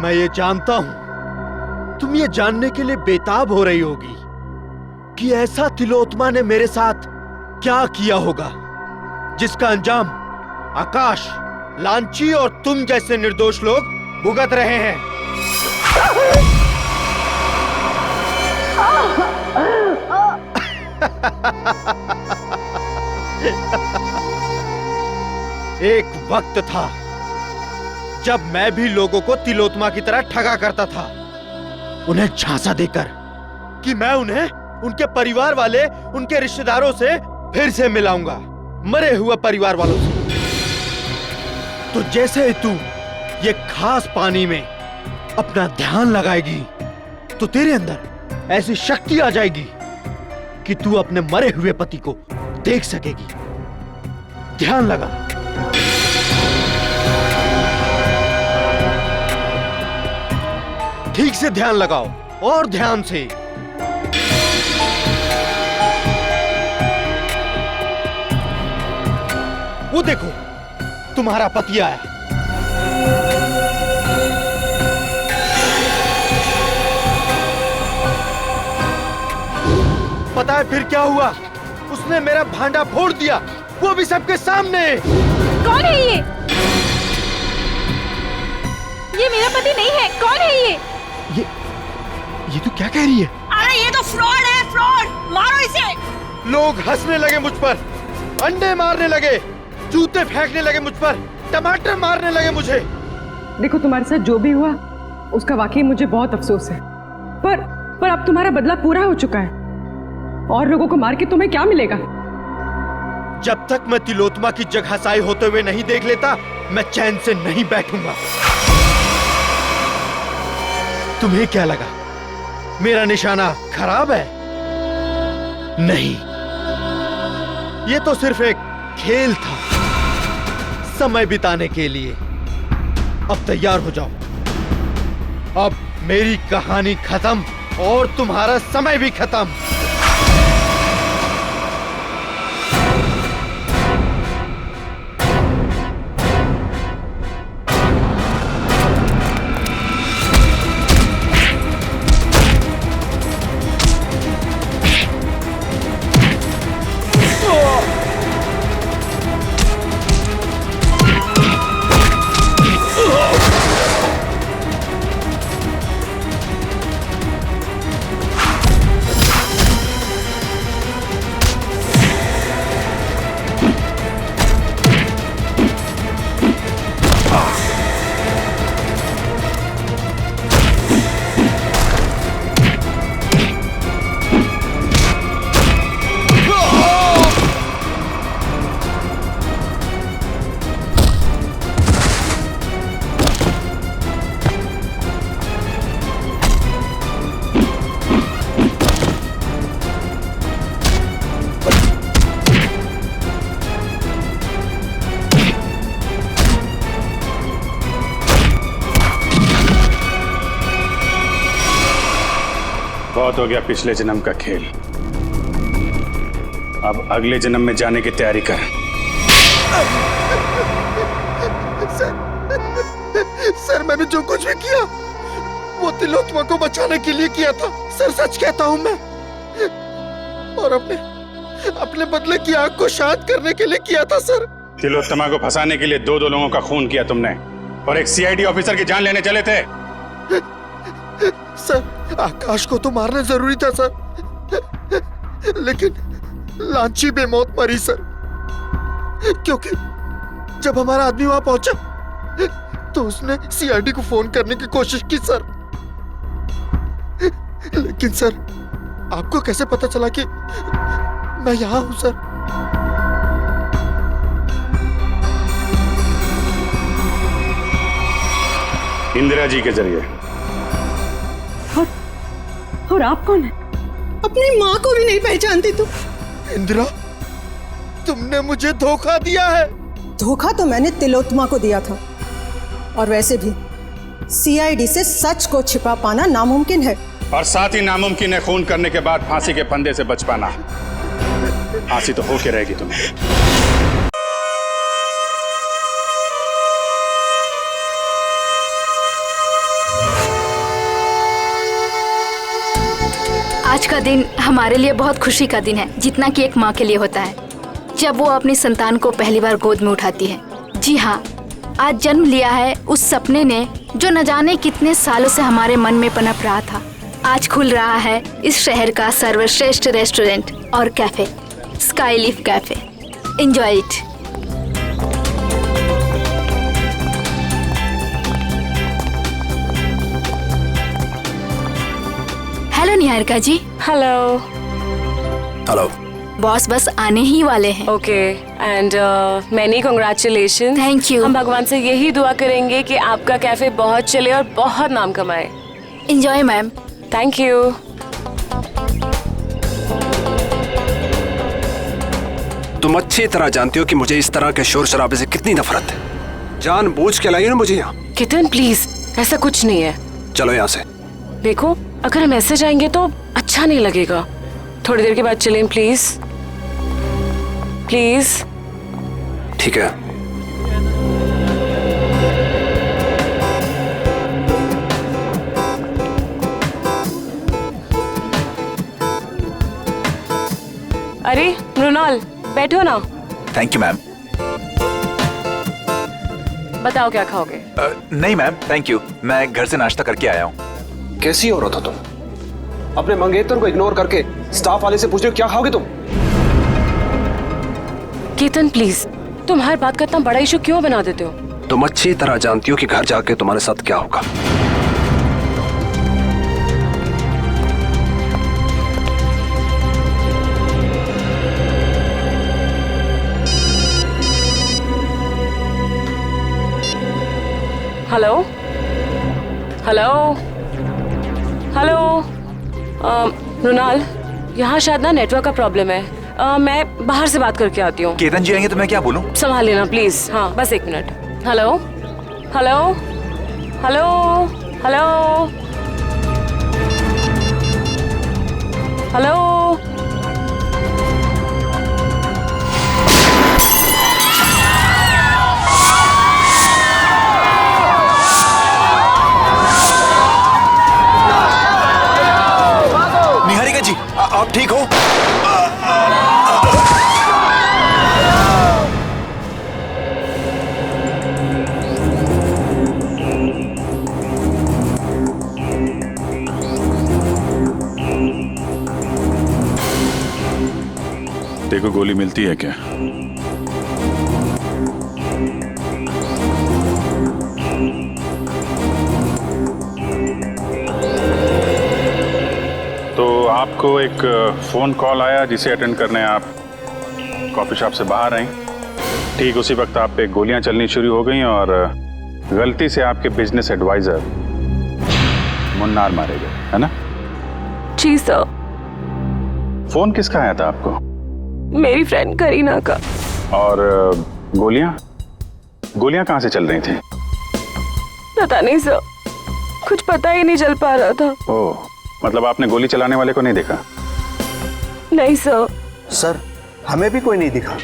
मैं ये जानता हूं, तुम ये जानने के लिए बेताब हो रही होगी कि ऐसा तिलोत्मा ने मेरे साथ क्या किया होगा जिसका अंजाम आकाश, लांची और तुम जैसे निर्दोष लोग भुगत रहे हैं। एक वक्त था जब मैं भी लोगों को तिलोत्मा की तरह ठगा करता था, उन्हें झांसा देकर कि मैं उन्हें उनके परिवार वाले, उनके रिश्तेदारों से फिर से मिलाऊंगा, मरे हुए परिवार वालों से। तो जैसे ही तू ये खास पानी में अपना ध्यान लगाएगी तो तेरे अंदर ऐसी शक्ति आ जाएगी कि तू अपने मरे हुए पति को देख सकेगी। ध्यान लगा। ठीक से ध्यान लगाओ और ध्यान से। वो देखो, तुम्हारा पति आया। पता है फिर क्या हुआ? उसने मेरा भांडा फोड़ दिया, वो भी सबके सामने। कौन है ये? ये मेरा पति नहीं है। कौन है ये? ये तो क्या कह रही है? अरे ये तो फ्रॉड है, फ्रॉड। मारो इसे। लोग हंसने लगे मुझ पर, अंडे मारने लगे, जूते फेंकने लगे मुझ पर, टमाटर मारने लगे मुझे। देखो, तुम्हारे साथ जो भी हुआ उसका वाकई मुझे बहुत अफसोस है, पर अब तुम्हारा बदला पूरा हो चुका है और लोगों को मार के तुम्हें क्या मिलेगा? जब तक मैं तिलोत्मा की जगहसाई होते हुए नहीं देख लेता, मैं चैन से नहीं बैठूंगा। तुम्हें क्या लगा मेरा निशाना खराब है? नहीं, ये तो सिर्फ एक खेल था, समय बिताने के लिए। अब तैयार हो जाओ। अब मेरी कहानी खत्म और तुम्हारा समय भी खत्म। बहुत हो गया पिछले जन्म का खेल। अब अगले जन्म में जाने की तैयारी कर। सर मैंने जो कुछ भी किया वो तिलोत्तमा को बचाने के लिए किया था सर, सच कहता हूँ मैं। और अपने बदले की आग को शांत करने के लिए किया था सर। तिलोत्तमा को फंसाने के लिए दो लोगों का खून किया तुमने और एक सीआईडी ऑफिसर की जान लेने चले थे। सर आकाश को तो मारना जरूरी था सर, लेकिन लांची बेमौत मरी सर, क्योंकि जब हमारा आदमी वहां पहुंचा तो उसने सीआईडी को फोन करने की कोशिश की सर। लेकिन सर आपको कैसे पता चला कि मैं यहां हूं सर? इंदिरा जी के जरिए। और आप कौन है? अपनी माँ को भी नहीं पहचानती तुम? इंदिरा, तुमने मुझे धोखा दिया है। धोखा तो मैंने तिलोत्तमा को दिया था, और वैसे भी सीआईडी से सच को छिपा पाना नामुमकिन है। और साथ ही नामुमकिन है खून करने के बाद फांसी के फंदे से बच पाना। फांसी तो होके रहेगी तुम्हें। आज का दिन हमारे लिए बहुत खुशी का दिन है, जितना कि एक माँ के लिए होता है जब वो अपनी संतान को पहली बार गोद में उठाती है। जी हाँ, आज जन्म लिया है उस सपने ने जो न जाने कितने सालों से हमारे मन में पनप रहा था। आज खुल रहा है इस शहर का सर्वश्रेष्ठ रेस्टोरेंट और cafe, Skyleaf cafe. Enjoy it. Hello Niharika ji. Hello. Hello. Boss बस आने ही वाले हैं। Okay, and many congratulation. Thank you. हम भगवान से यही दुआ करेंगे कि आपका कैफे बहुत चले और बहुत नाम कमाए। Enjoy ma'am. Thank you. तुम अच्छी तरह जानती हो कि मुझे इस तरह के शोर शराबे से कितनी नफरत है। जानबूझ के लाई हो ना मुझे यहाँ। कितन प्लीज, ऐसा कुछ नहीं है। चलो यहाँ से। देखो, अगर हम ऐसे जाएंगे तो अच्छा नहीं लगेगा। थोड़ी देर के बाद चलें प्लीज। प्लीज। ठीक है। अरे मृणाल, बैठो ना। Thank you ma'am. बताओ क्या खाओगे? नहीं मैम, थैंक यू, मैं घर से नाश्ता करके आया हूँ। कैसी औरत हो तुम? अपने मंगेतर को इग्नोर करके स्टाफ वाले से पूछ रहे हो क्या खाओगे तुम? केतन प्लीज, तुम हर बात का इतना बड़ा इशू क्यों बना देते हो? तुम अच्छी तरह जानती हो कि घर जाके तुम्हारे साथ क्या होगा। Hello hello hello. मृणाल, यहाँ शायद ना नेटवर्क का प्रॉब्लम है। मैं बाहर से बात करके आती हूँ। केतन जी आएंगे तो मैं क्या बोलूँ? संभाल लेना प्लीज। हाँ, बस एक minute. Hello hello hello hello hello. Niharika ji, आप ठीक हो? देखो गोली मिलती है क्या? तो आपको एक फोन कॉल आया जिसे अटेंड करने आप कॉफी शॉप से बाहर आई। ठीक उसी वक्त आप पे गोलियां चलनी शुरू हो गई और गलती से आपके बिजनेस एडवाइजर मुन्नार मारे गए, है ना? जी सर। फोन किसका आया था आपको? मेरी फ्रेंड करीना का। और गोलियां गोलियां कहां से चल रही थी? पता नहीं सर, कुछ पता ही नहीं चल पा रहा था। ओह, मतलब आपने गोली चलाने वाले को नहीं देखा? नहीं सर। सर हमें भी कोई नहीं दिखा।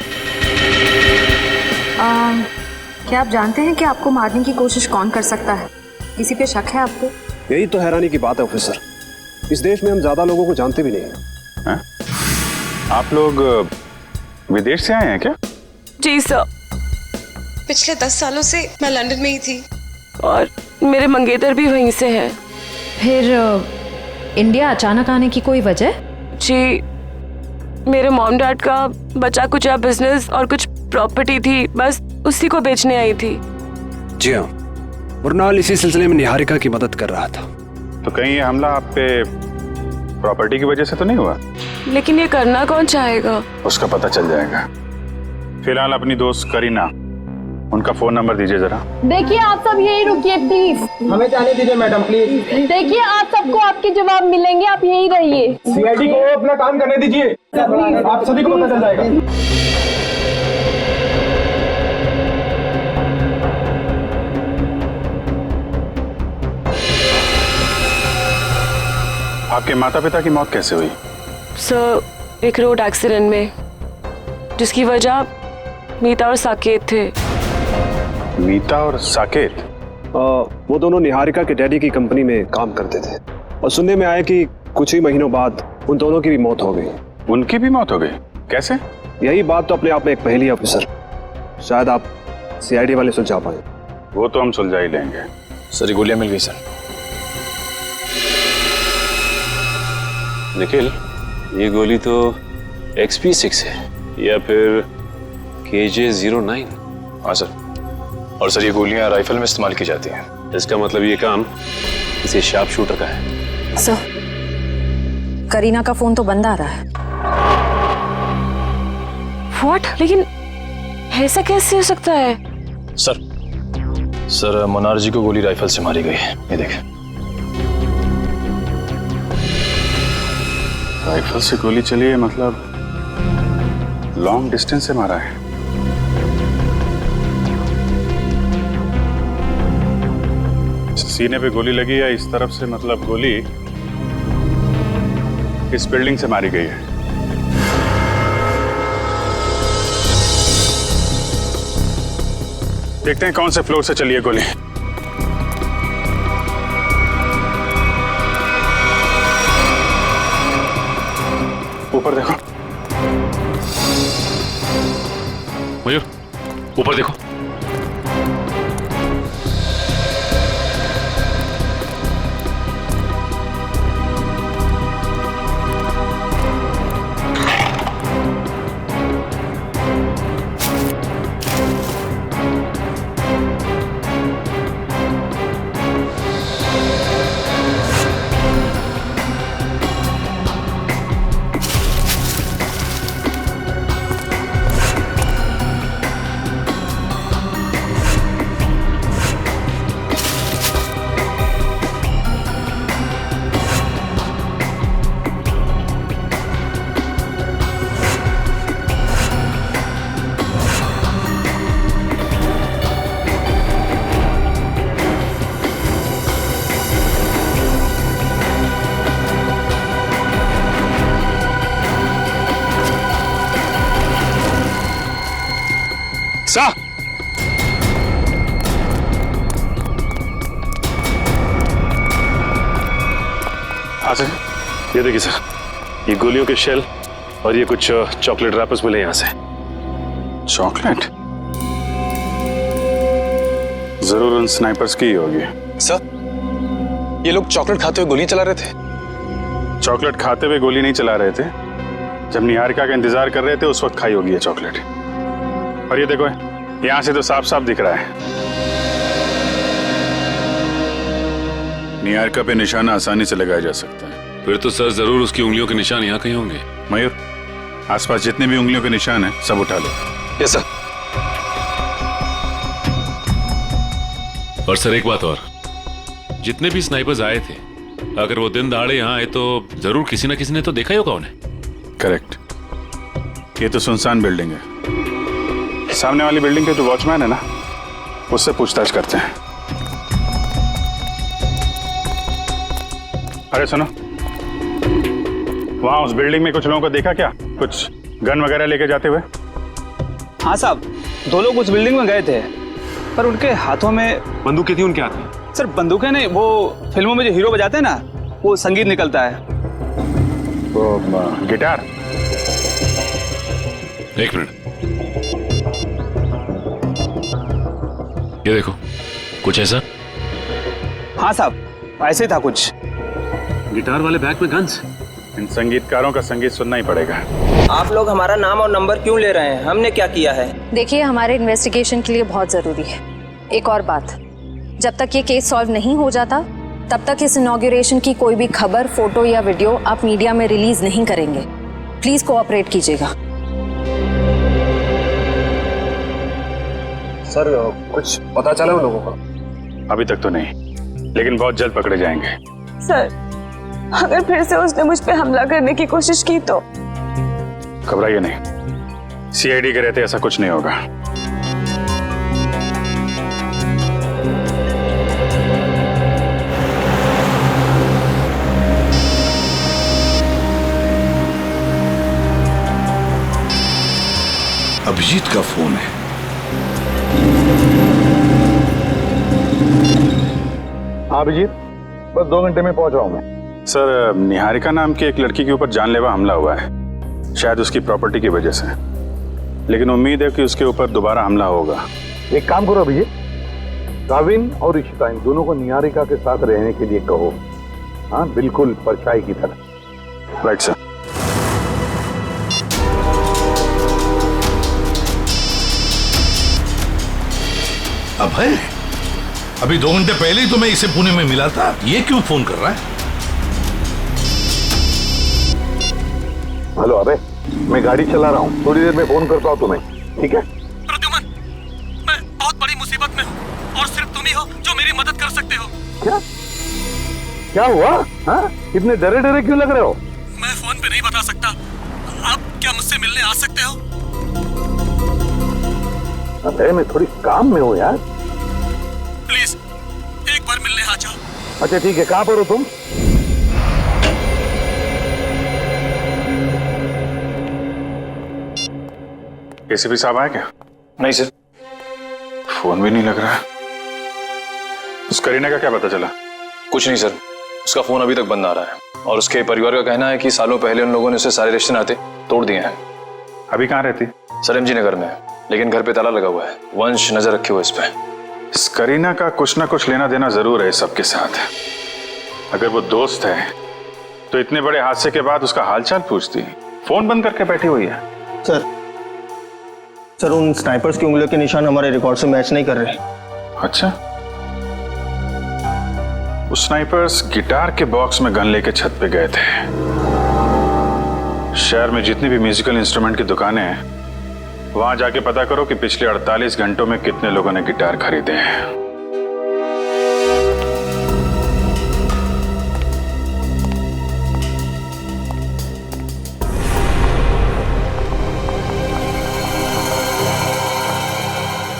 क्या आप जानते हैं कि आपको मारने की कोशिश कौन कर सकता है? किसी पे शक है आपको? यही तो हैरानी की बात है ऑफिसर, इस देश में हम ज्यादा लोगों को जानते भी नहीं हैं। आप लोग विदेश से आए हैं क्या? जी सर। पिछले 10 सालों से मैं लंदन में ही थी और मेरे मंगेतर भी वहीं से हैं। फिर इंडिया अचानक आने की कोई वजह? जी, मेरे मॉम डैड का बचा कुछ बिजनेस और कुछ प्रॉपर्टी थी, बस उसी को बेचने आई थी। जी हाँ, मुरनाल इसी सिलसिले में निहारिका की मदद कर रहा था। तो कहीं ये हमला आप पे प्रॉपर्टी की वजह से तो नहीं हुआ? लेकिन ये करना कौन चाहेगा? उसका पता चल जाएगा। फिलहाल अपनी दोस्त करीना, उनका फोन नंबर दीजिए जरा। देखिए आप सब यही रुकिए प्लीज। हमें जाने दीजिए मैडम प्लीज। देखिए आप सबको आपके जवाब मिलेंगे, आप यही रहिए। सीआईडी को अपना काम करने दीजिए, आप सभी को पता चल जाएगा। आपके माता पिता की मौत कैसे हुई? सर, एक रोड एक्सीडेंट में, जिसकी वजह मीता और साकेत थे। मीता और साकेत? वो दोनों निहारिका के डैडी की कंपनी में काम करते थे और सुनने में आया कि कुछ ही महीनों बाद उन दोनों की भी मौत हो गई। उनकी भी मौत हो गई? कैसे? यही बात तो अपने आप में एक पहेली है ऑफिसर, शायद आप सीआईडी वाले सुलझा पाए। वो तो हम सुलझा ही लेंगे। सर, गोलियां मिल गई सर। निखिल, ये गोली तो XP6 है या फिर KJ09? हाँ सर। और सर, ये गोलियां राइफल में इस्तेमाल की जाती हैं। इसका मतलब ये काम किसी शार्प शूटर का है। सर, करीना का फोन तो बंद आ रहा है। व्हाट? लेकिन ऐसा कैसे हो सकता है? सर मुनार जी को गोली राइफल से मारी गई है, ये देखें। राइफल से गोली चली है, मतलब लॉन्ग डिस्टेंस से मारा है। सीने पे गोली लगी है इस तरफ से, मतलब गोली इस बिल्डिंग से मारी गई है। देखते हैं कौन से फ्लोर से चली है गोली। ऊपर देखो मयूर, ऊपर देखो। सा सर, ये देखिए सर, ये गोलियों के शेल और ये कुछ चॉकलेट रैपर्स मिले यहाँ से। चॉकलेट? जरूर उन स्नाइपर्स की ही होगी। सर, ये लोग चॉकलेट खाते हुए गोली चला रहे थे? चॉकलेट खाते हुए गोली नहीं चला रहे थे, जब निहारिका का इंतजार कर रहे थे उस वक्त खाई होगी ये चॉकलेट। और ये देखो, यहां से तो साफ साफ दिख रहा है। निहारिका पे निशाना आसानी से लगाया जा सकता है। फिर तो सर जरूर उसकी उंगलियों के निशान यहाँ कहीं होंगे। मयूर, आसपास जितने भी उंगलियों के निशान हैं सब उठा लो। Yes sir. और सर एक बात और, जितने भी स्नाइपर्स आए थे, अगर वो दिन दहाड़े यहाँ आए तो जरूर किसी न किसी ने तो देखा ही होगा उन्हें। करेक्ट। ये तो सुनसान बिल्डिंग है। सामने वाली बिल्डिंग के जो वॉचमैन है ना, उससे पूछताछ करते हैं। अरे सुनो, वहाँ उस बिल्डिंग में कुछ लोगों को देखा क्या? कुछ गन वगैरह लेके जाते हुए? हाँ साहब, 2 लोग उस बिल्डिंग में गए थे, पर उनके हाथों में बंदूकें थी उनके हाथ में? सर बंदूकें नहीं, वो फिल्मों में जो हीरो बजाते हैं ना, वो संगीत निकलता है। वो गिटार? एक मिनट, ये देखो, कुछ ऐसा? हाँ साहब, ऐसे ही था कुछ। गिटार वाले बैग में गन्स? इन संगीतकारों का संगीत सुनना ही पड़ेगा। आप लोग हमारा नाम और नंबर क्यों ले रहे हैं? हमने क्या किया है? देखिए, हमारे इन्वेस्टिगेशन के लिए बहुत जरूरी है। एक और बात, जब तक ये केस सॉल्व नहीं हो जाता तब तक इस इनॉग्रेशन की कोई भी खबर, फोटो या वीडियो आप मीडिया में रिलीज नहीं करेंगे। प्लीज कोऑपरेट कीजिएगा। सर कुछ पता चला उन लोगों का? अभी तक तो नहीं, लेकिन बहुत जल्द पकड़े जाएंगे। सर, अगर फिर से उसने मुझ पे हमला करने की कोशिश की तो? घबराइए नहीं, सीआईडी के रहते ऐसा कुछ नहीं होगा। अभिजीत का फोन है। हाँ अभिजीत, बस 2 घंटे में पहुंच रहा हूं मैं। सर, निहारिका नाम की एक लड़की के ऊपर जानलेवा हमला हुआ है, शायद उसकी प्रॉपर्टी की वजह से, लेकिन उम्मीद है कि उसके ऊपर दोबारा हमला होगा। एक काम करो अभिजीत, गाविन और इशिता इन दोनों को निहारिका के साथ रहने के लिए कहो। हाँ, बिल्कुल परछाई की तरह। Right sir. अभय, अभी 2 घंटे पहले ही तो मैं इसे पुणे में मिला था, ये क्यों फोन कर रहा है? हेलो अबे, मैं गाड़ी चला रहा हूँ, थोड़ी देर में फोन करता हूँ तुम्हें, ठीक है? प्रद्युमन, मैं बहुत बड़ी मुसीबत में हूँ और सिर्फ तुम ही हो जो मेरी मदद कर सकते हो। क्या? क्या हुआ? हाँ? इतने डरे डरे क्यों लग रहे हो? मैं फोन पे नहीं बता सकता। आप क्या मुझसे मिलने आ सकते हो? अबे मैं थोड़ी काम में हूँ यार। प्लीज एक बार मिलने आ जाओ। अच्छा ठीक है, कहाँ पर हो तुम? एसीपी साहब आए क्या? नहीं सर। फोन भी नहीं लग रहा। उस करीना का क्या पता चला? कुछ नहीं सर, उसका फोन अभी तक बंद आ रहा है और उसके परिवार का कहना है कि सालों पहले उन लोगों ने उसे सारे रिश्ते नाते तोड़ दिए हैं। अभी कहाँ रहती? सर MG नगर में, लेकिन घर पे ताला लगा हुआ है। वंश नजर रखे हुए इस पे। इस करीना का कुछ ना कुछ लेना देना जरूर है सबके साथ। अगर वो दोस्त है तो इतने बड़े हादसे के बाद उसका हालचाल पूछती, फोन बंद करके बैठी हुई है। सर उन स्नाइपर्स की उंगलियों के निशान हमारे रिकॉर्ड से मैच नहीं कर रहे। अच्छा, उस स्नाइपर्स गिटार के बॉक्स में गन लेके छत पे गए थे। शहर में जितनी भी म्यूजिकल इंस्ट्रूमेंट की दुकानें हैं, वहां जाके पता करो कि पिछले 48 घंटों में कितने लोगों ने गिटार खरीदे हैं।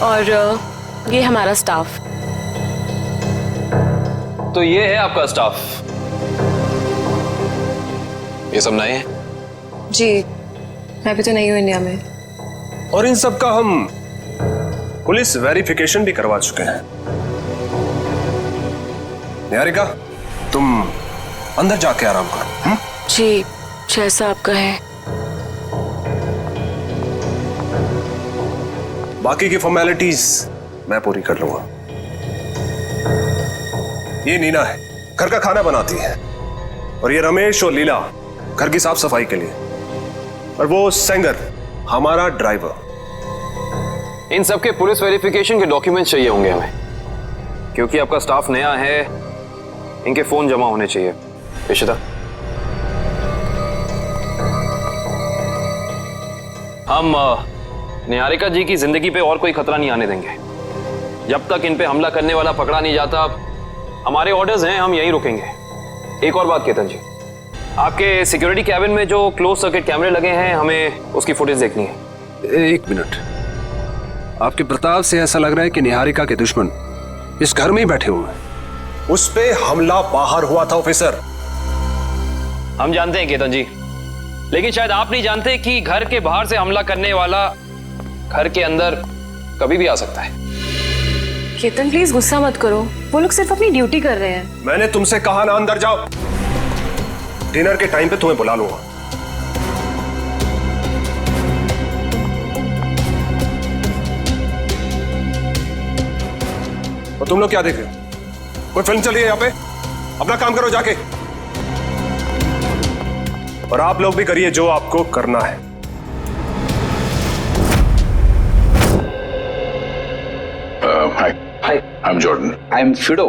और ये हमारा स्टाफ। तो ये है आपका स्टाफ। ये सब नए हैं? जी, मैं भी तो नहीं हूँ इंडिया में। और इन सब का हम पुलिस वेरिफिकेशन भी करवा चुके हैं। निहारिका, तुम अंदर जाके आराम करो। जी, जैसा आपका है। बाकी की फॉर्मेलिटीज मैं पूरी कर लूंगा। ये नीना है, घर का खाना बनाती है, और ये रमेश और लीला घर की साफ सफाई के लिए, और वो सेंगर हमारा ड्राइवर। इन सब के पुलिस वेरिफिकेशन के डॉक्यूमेंट्स चाहिए होंगे हमें, क्योंकि आपका स्टाफ नया है। इनके फोन जमा होने चाहिए। इशिता, हम निहारिका जी की जिंदगी पे और कोई खतरा नहीं आने देंगे। जब तक इन पे हमला करने वाला पकड़ा नहीं जाता, हमारे ऑर्डर्स हैं, हम यहीं रुकेंगे। एक और बात केतन जी, आपके सिक्योरिटी कैबिन में जो क्लोज सर्किट कैमरे लगे हैं, हमें उसकी फुटेज देखनी है। 1 मिनट, आपके प्रताप से ऐसा लग रहा है कि निहारिका के दुश्मन इस घर में ही बैठे हुए हैं। उस पे हमला बाहर हुआ था ऑफिसर। हम जानते हैं केतन जी, लेकिन शायद आप नहीं जानते कि घर के बाहर से हमला करने वाला घर के अंदर कभी भी आ सकता है। केतन प्लीज गुस्सा मत करो, वो लोग सिर्फ अपनी ड्यूटी कर रहे हैं। मैंने तुमसे कहा ना अंदर जाओ, डिनर के टाइम पे तुम्हें बुला लूंगा। और तुम लोग क्या देख रहे हो? कोई फिल्म चल रही है यहाँ पे? अपना काम करो जाके। और आप लोग भी करिए जो आपको करना है। Hi, I'm Jordan. I'm Fido.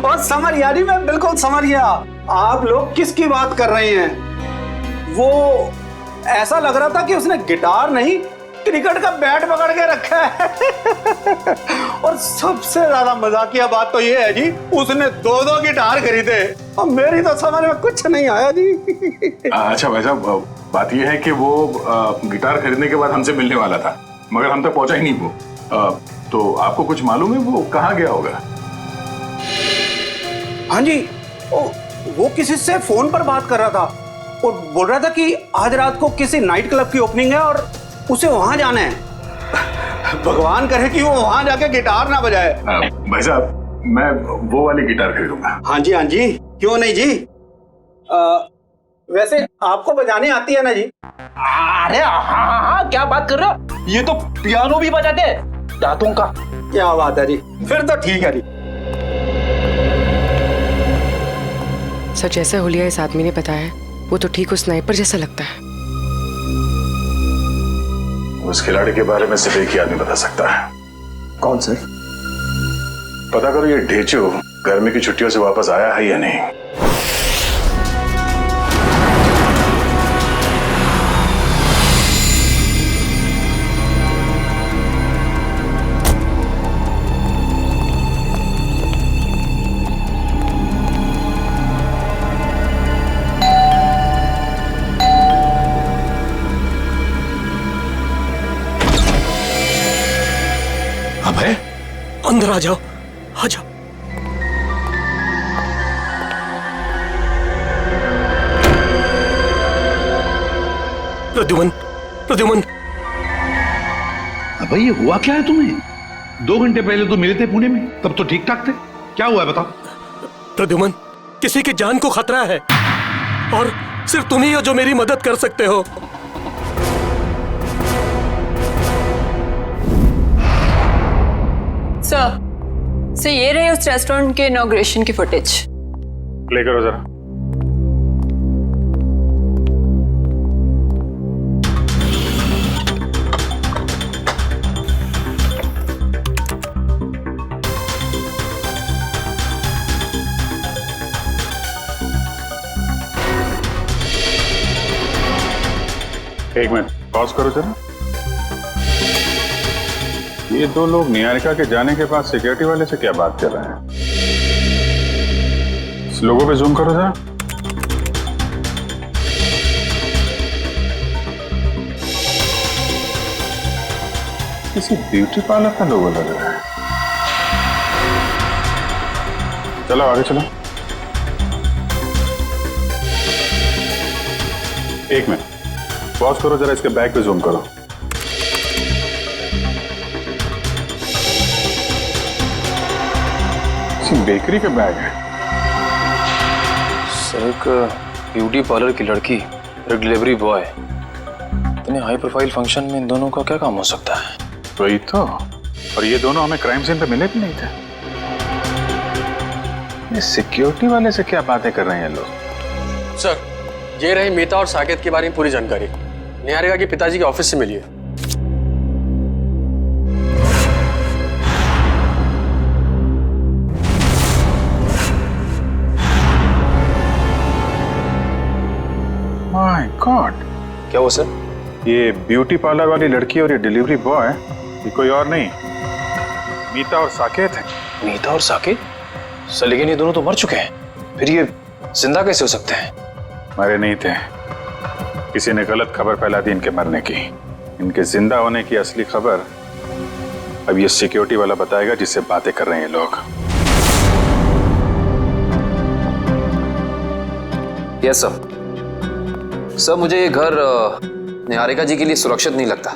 और समझ यानी मैं बिल्कुल समझ गया आप लोग किसकी बात कर रहे हैं। वो ऐसा लग रहा था कि उसने गिटार नहीं क्रिकेट का बैट पकड़ के रखा है। और सबसे ज्यादा मजाकिया बात तो ये है जी, उसने 2-2 गिटार खरीदे और मेरी तो समझ में कुछ नहीं आया जी। अच्छा भाई साहब, बात यह है कि वो गिटार खरीदने के बाद हमसे मिलने वाला था, मगर हम तक पहुंचा ही नहीं वो। तो आपको कुछ मालूम है वो कहाँ गया होगा? हाँ जी, वो किसी से फोन पर बात कर रहा था और बोल रहा था कि आज रात को किसी नाइट क्लब की ओपनिंग है और उसे वहां जाना है। भगवान करे कि वो वहां जाके गिटार ना बजाए। भाई साहब, मैं वो वाली गिटार खरीदूंगा। हाँ जी, क्यों नहीं जी। वैसे आपको बजाने आती है ना जी? अरे हाँ, क्या बात कर रहे हो, ये तो पियानो भी बजाते हैं दांतों का। क्या बात है जी, फिर तो ठीक है जी। सर, जैसा हुलिया इस आदमी ने बताया वो तो ठीक उस स्नाइपर जैसा लगता है। उस खिलाड़ी के बारे में सिर्फ एक ही आदमी बता सकता है। कौन सर? पता करो ये ढेचू गर्मी की छुट्टियों से वापस आया है या नहीं। अबे अंदर आ जाओ, आ जाओ। प्रद्युमन, प्रद्युमन। अबे ये हुआ क्या है तुम्हें? 2 घंटे पहले तो मिले थे पुणे में, तब तो ठीक ठाक थे। क्या हुआ है बताओ? प्रद्युमन, किसी की जान को खतरा है और सिर्फ तुम ही हो जो मेरी मदद कर सकते हो। सर, ये रहे उस रेस्टोरेंट के इनॉग्रेशन की फुटेज। प्ले करो जरा। एक मिनट पॉज करो जरा। ये 2 लोग निहारिका के जाने के बाद सिक्योरिटी वाले से क्या बात कर रहे हैं? इस लोगों पे जूम करो जरा। किसी ब्यूटी पार्लर का लोगो लग रहा है। चलो आगे चलो। एक मिनट पॉज करो जरा, इसके बैक पे जूम करो। बेकरी का बैग है। सर, एक ब्यूटी पार्लर की लड़की, एक डिलीवरी बॉय, इतने हाई प्रोफाइल फंक्शन में इन दोनों का क्या काम हो सकता है? वही तो। और ये दोनों हमें क्राइम सीन पे मिले भी नहीं थे। ये सिक्योरिटी वाले से क्या बातें कर रहे हैं लोग? सर, ये रही मीता और साकेत के बारे में पूरी जानकारी। निहारिका के पिताजी के ऑफिस से मिली है। माय गॉड, क्या हुआ सर? ये ब्यूटी पार्लर वाली लड़की और ये डिलीवरी बॉय, ये कोई और नहीं, मीता और साकेत है। मीता और साकेत? सर, लेकिन ये दोनों तो मर चुके हैं, फिर ये जिंदा कैसे हो सकते हैं? मरे नहीं थे, किसी ने गलत खबर फैला दी इनके मरने की। इनके जिंदा होने की असली खबर अब ये सिक्योरिटी वाला बताएगा जिससे बातें कर रहे हैं ये लोग। Yes sir. सर मुझे ये घर निहारिका जी के लिए सुरक्षित नहीं लगता।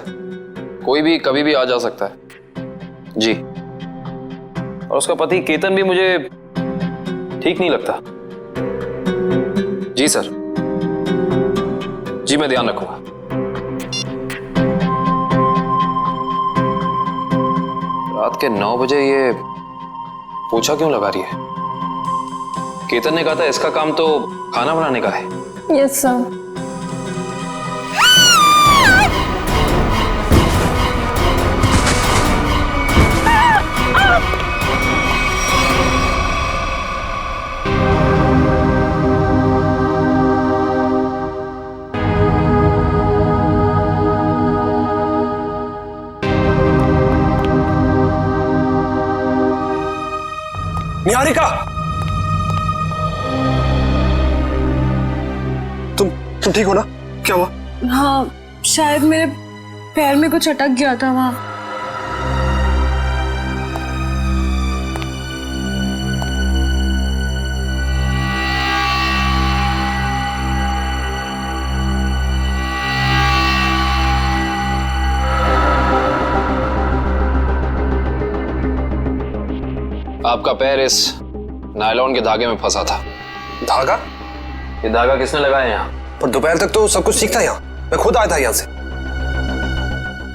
कोई भी कभी भी आ जा सकता है जी। और उसका पति केतन भी मुझे ठीक नहीं लगता। जी सर, जी मैं ध्यान रखूंगा। रात के 9 बजे ये पूछा क्यों लगा रही है? केतन ने कहा था इसका काम तो खाना बनाने का है। Yes sir. निहारिका, तुम ठीक हो ना? क्या हुआ? हाँ, शायद मेरे पैर में कुछ अटक गया था वहां। आपका पैर इस नायलॉन के धागे में फंसा था। धागा? ये धागा किसने लगाया यहाँ? पर दोपहर तक तो सब कुछ ठीक था यहाँ। मैं खुद आया था यहाँ से।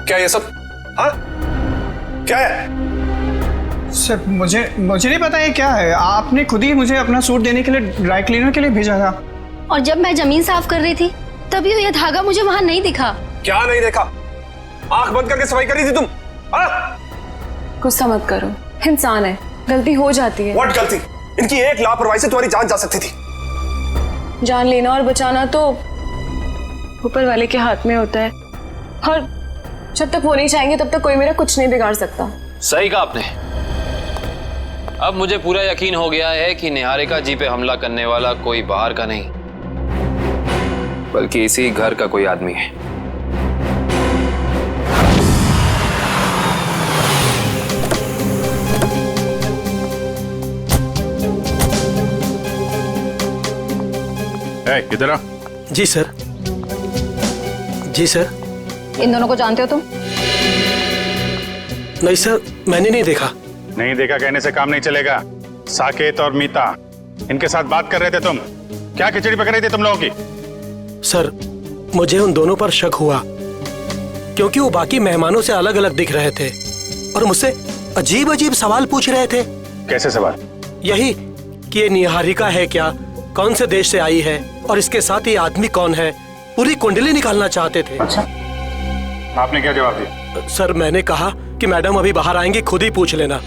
क्या ये सब? हाँ? क्या है? सर मुझे नहीं पता ये क्या है। आपने खुद ही मुझे अपना सूट देने के लिए ड्राई क्लीनर के लिए भेजा था। और जब मैं जमीन साफ कर रही थी तभी ये धागा मुझे वहां नहीं दिखा। क्या नहीं देखा? आंख बंद करके सफाई कर रही थी तुम? गुस्सा मत करो, इंसान है, गलती हो जाती है। What गलती? इनकी एक लापरवाही से तुम्हारी जान जा सकती थी। जान लेना और बचाना तो ऊपर वाले के हाथ में होता है, और जब तक वो नहीं चाहेंगे तब तक कोई मेरा कुछ नहीं बिगाड़ सकता। सही कहा आपने। अब मुझे पूरा यकीन हो गया है कि निहारिका जी पे हमला करने वाला कोई बाहर का नहीं बल्कि इसी घर का कोई आदमी है। इधर आ। जी सर। जी सर। इन दोनों को जानते हो तुम? नहीं सर, मैंने नहीं देखा। नहीं देखा कहने से काम नहीं चलेगा। साकेत और मीता इनके साथ बात कर रहे थे तुम। क्या खिचड़ी पक रही थी तुम लोगों की? सर मुझे उन दोनों पर शक हुआ क्योंकि वो बाकी मेहमानों से अलग अलग दिख रहे थे और मुझसे अजीब अजीब सवाल पूछ रहे थे। कैसे सवाल? यही कि ये निहारिका है क्या, कौन से देश से आई है और इसके साथ ये आदमी कौन है, पूरी कुंडली निकालना चाहते थे। अच्छा, आपने क्या जवाब दिया? सर मैंने कहा कि मैडम अभी बाहर आएंगी, खुद ही पूछ लेना।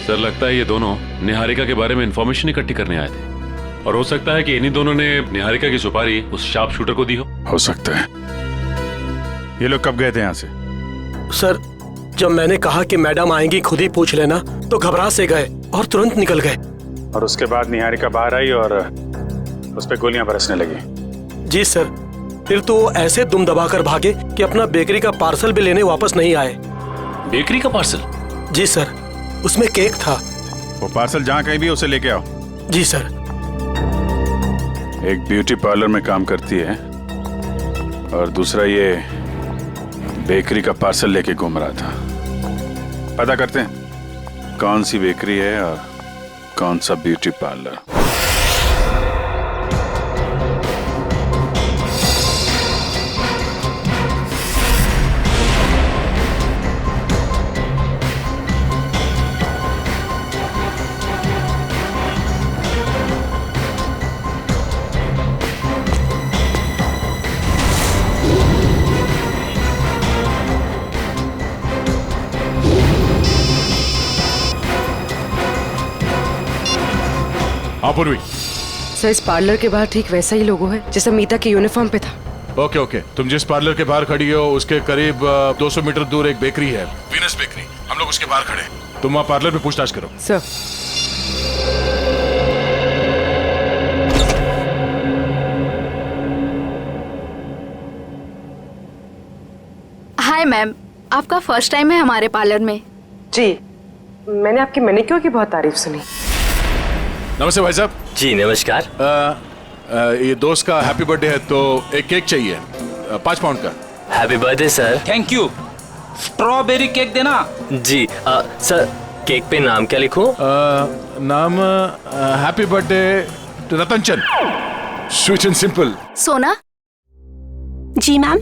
सर लगता है ये दोनों निहारिका के बारे में इंफॉर्मेशन इकट्ठी करने आए थे और हो सकता है कि इन्हीं दोनों ने निहारिका की सुपारी उस शार्प शूटर को दी हो सकता है। ये लोग कब गए थे यहाँ से? सर जब मैंने कहा कि मैडम आएंगी, खुद ही पूछ लेना, तो घबरा से गए और तुरंत निकल गए। और उसके बाद निहारिका बाहर आई और उस पे गोलियां बरसने लगी। जी सर, फिर तो वो ऐसे दुम दबाकर भागे कि अपना बेकरी का पार्सल भी लेने वापस नहीं आए। बेकरी का पार्सल? जी सर, उसमें केक था। वो पार्सल जहाँ कहीं भी उसे लेके आओ। जी सर। एक ब्यूटी पार्लर में काम करती है और दूसरा ये बेकरी का पार्सल लेके घूम रहा था। पता करते हैं कौन सी बेकरी है और कौन सा ब्यूटी पार्लर। पूर्वी सर इस पार्लर के बाहर ठीक वैसा ही लोगो है जैसा मीता के यूनिफॉर्म पे था। ओके ओके, तुम जिस पार्लर के बाहर खड़ी हो उसके करीब 200 मीटर दूर एक बेकरी है, वीनस बेकरी। हम लोग उसके बाहर खड़े हैं। तुम वहाँ पार्लर में पूछताछ करो। सर हाय हाय मैम, आपका फर्स्ट टाइम है हमारे पार्लर में? जी, मैंने आपकी मैनिक्योर की बहुत तारीफ सुनी। नमस्ते भाई साहब। जी नमस्कार। ये दोस्त का हैप्पी बर्थडे है तो एक केक चाहिए 5 पाउंड का। Happy birthday sir. Thank you. Strawberry cake देना। जी सर, केक पे नाम क्या लिखूं? नाम happy birthday Ratan Chand, sweet and simple. सोना। जी मैम।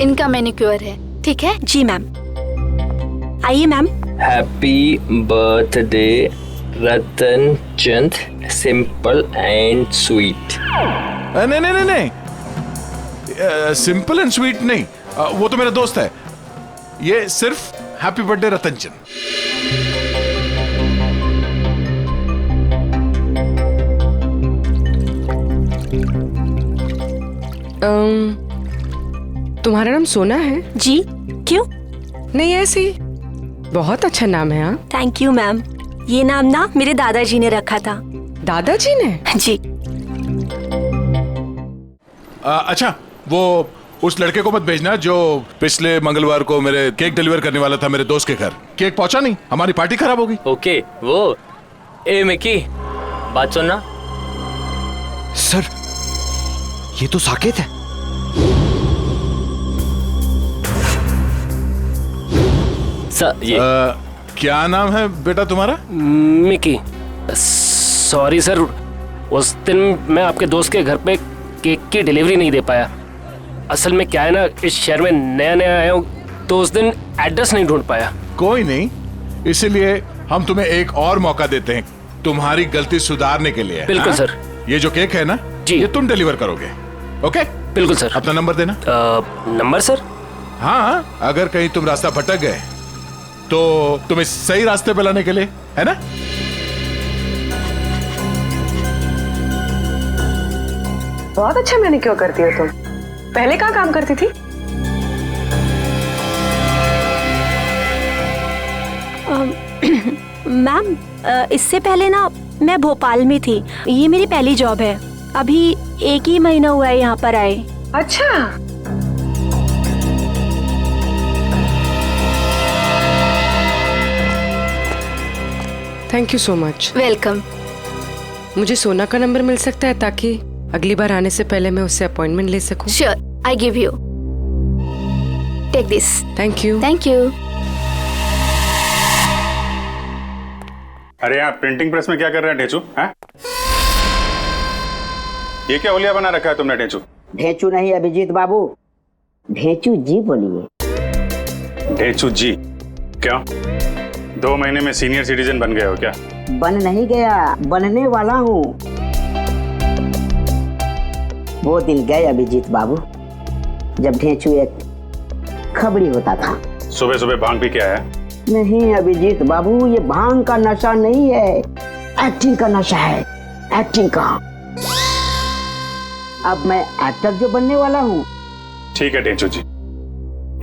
इनका मैनिक्योर है, ठीक है? जी मैम। आइए ma'am. Happy birthday Ratan Chand, simple and sweet. नहीं नहीं नहीं नहीं, सिंपल एंड स्वीट नहीं, वो तो मेरा दोस्त है। ये सिर्फ हैप्पी बर्थडे रतन चंद। तुम्हारा नाम सोना है? जी। क्यों? नहीं, ऐसे ही। बहुत अच्छा नाम है। हाँ, थैंक यू मैम। ये नाम ना मेरे दादाजी ने रखा था। दादाजी ने? जी। अच्छा, वो उस लड़के को मत भेजना जो पिछले मंगलवार को मेरे केक डिलीवर करने वाला था मेरे दोस्त के घर। केक पहुंचा नहीं, हमारी पार्टी खराब होगी। ओके, वो ए मिकी, बात सुनना। सर, ये तो साकेत है। सर ये क्या नाम है बेटा तुम्हारा? मिकी। सॉरी सर, उस दिन मैं आपके दोस्त के घर पे केक की डिलीवरी नहीं दे पाया। असल में क्या है ना, इस शहर में नया नया आया हूँ तो उस दिन एड्रेस नहीं ढूंढ पाया। कोई नहीं, इसीलिए हम तुम्हें एक और मौका देते हैं तुम्हारी गलती सुधारने के लिए। बिल्कुल सर। ये जो केक है ना जी, ये तुम डिलीवर करोगे। ओके? बिल्कुल सर। अपना नंबर देना। Number sir? हाँ, अगर कहीं तुम रास्ता भटक गए तो तुम्हें सही रास्ते पे लाने के लिए, है ना? बहुत अच्छा मैनिक्योर करती हो तुम। पहले कहाँ काम करती थी? मैम, इससे पहले ना मैं भोपाल में थी। ये मेरी पहली जॉब है। अभी 1 ही महीना हुआ है यहाँ पर आए। अच्छा। Thank you so much. Welcome. मुझे सोना का नंबर मिल सकता है ताकि अगली बार आने से पहले मैं उससे अपॉइंटमेंट ले सकूं? Sure, I give you. Take this. Thank you. Thank you. अरे आप प्रिंटिंग प्रेस में क्या कर रहे हैं ढेंचू? हैं? ये क्या होलिया बना रखा है तुमने ढेंचू? ढेंचू नहीं अभिजीत बाबू, ढेंचू जी बोलिए। ढेंचू जी? क्या 2 महीने में सीनियर सिटीजन बन गए हो क्या? बन नहीं गया, बनने वाला हूँ। वो दिन गए अभिजीत बाबू जब ढेंचू एक खबड़ी होता था। सुबह सुबह भांग पी के आया? नहीं अभिजीत बाबू, ये भांग का नशा नहीं है, एक्टिंग का नशा है, एक्टिंग का। अब मैं एक्टर जो बनने वाला हूँ। ठीक है ढेंचू जी,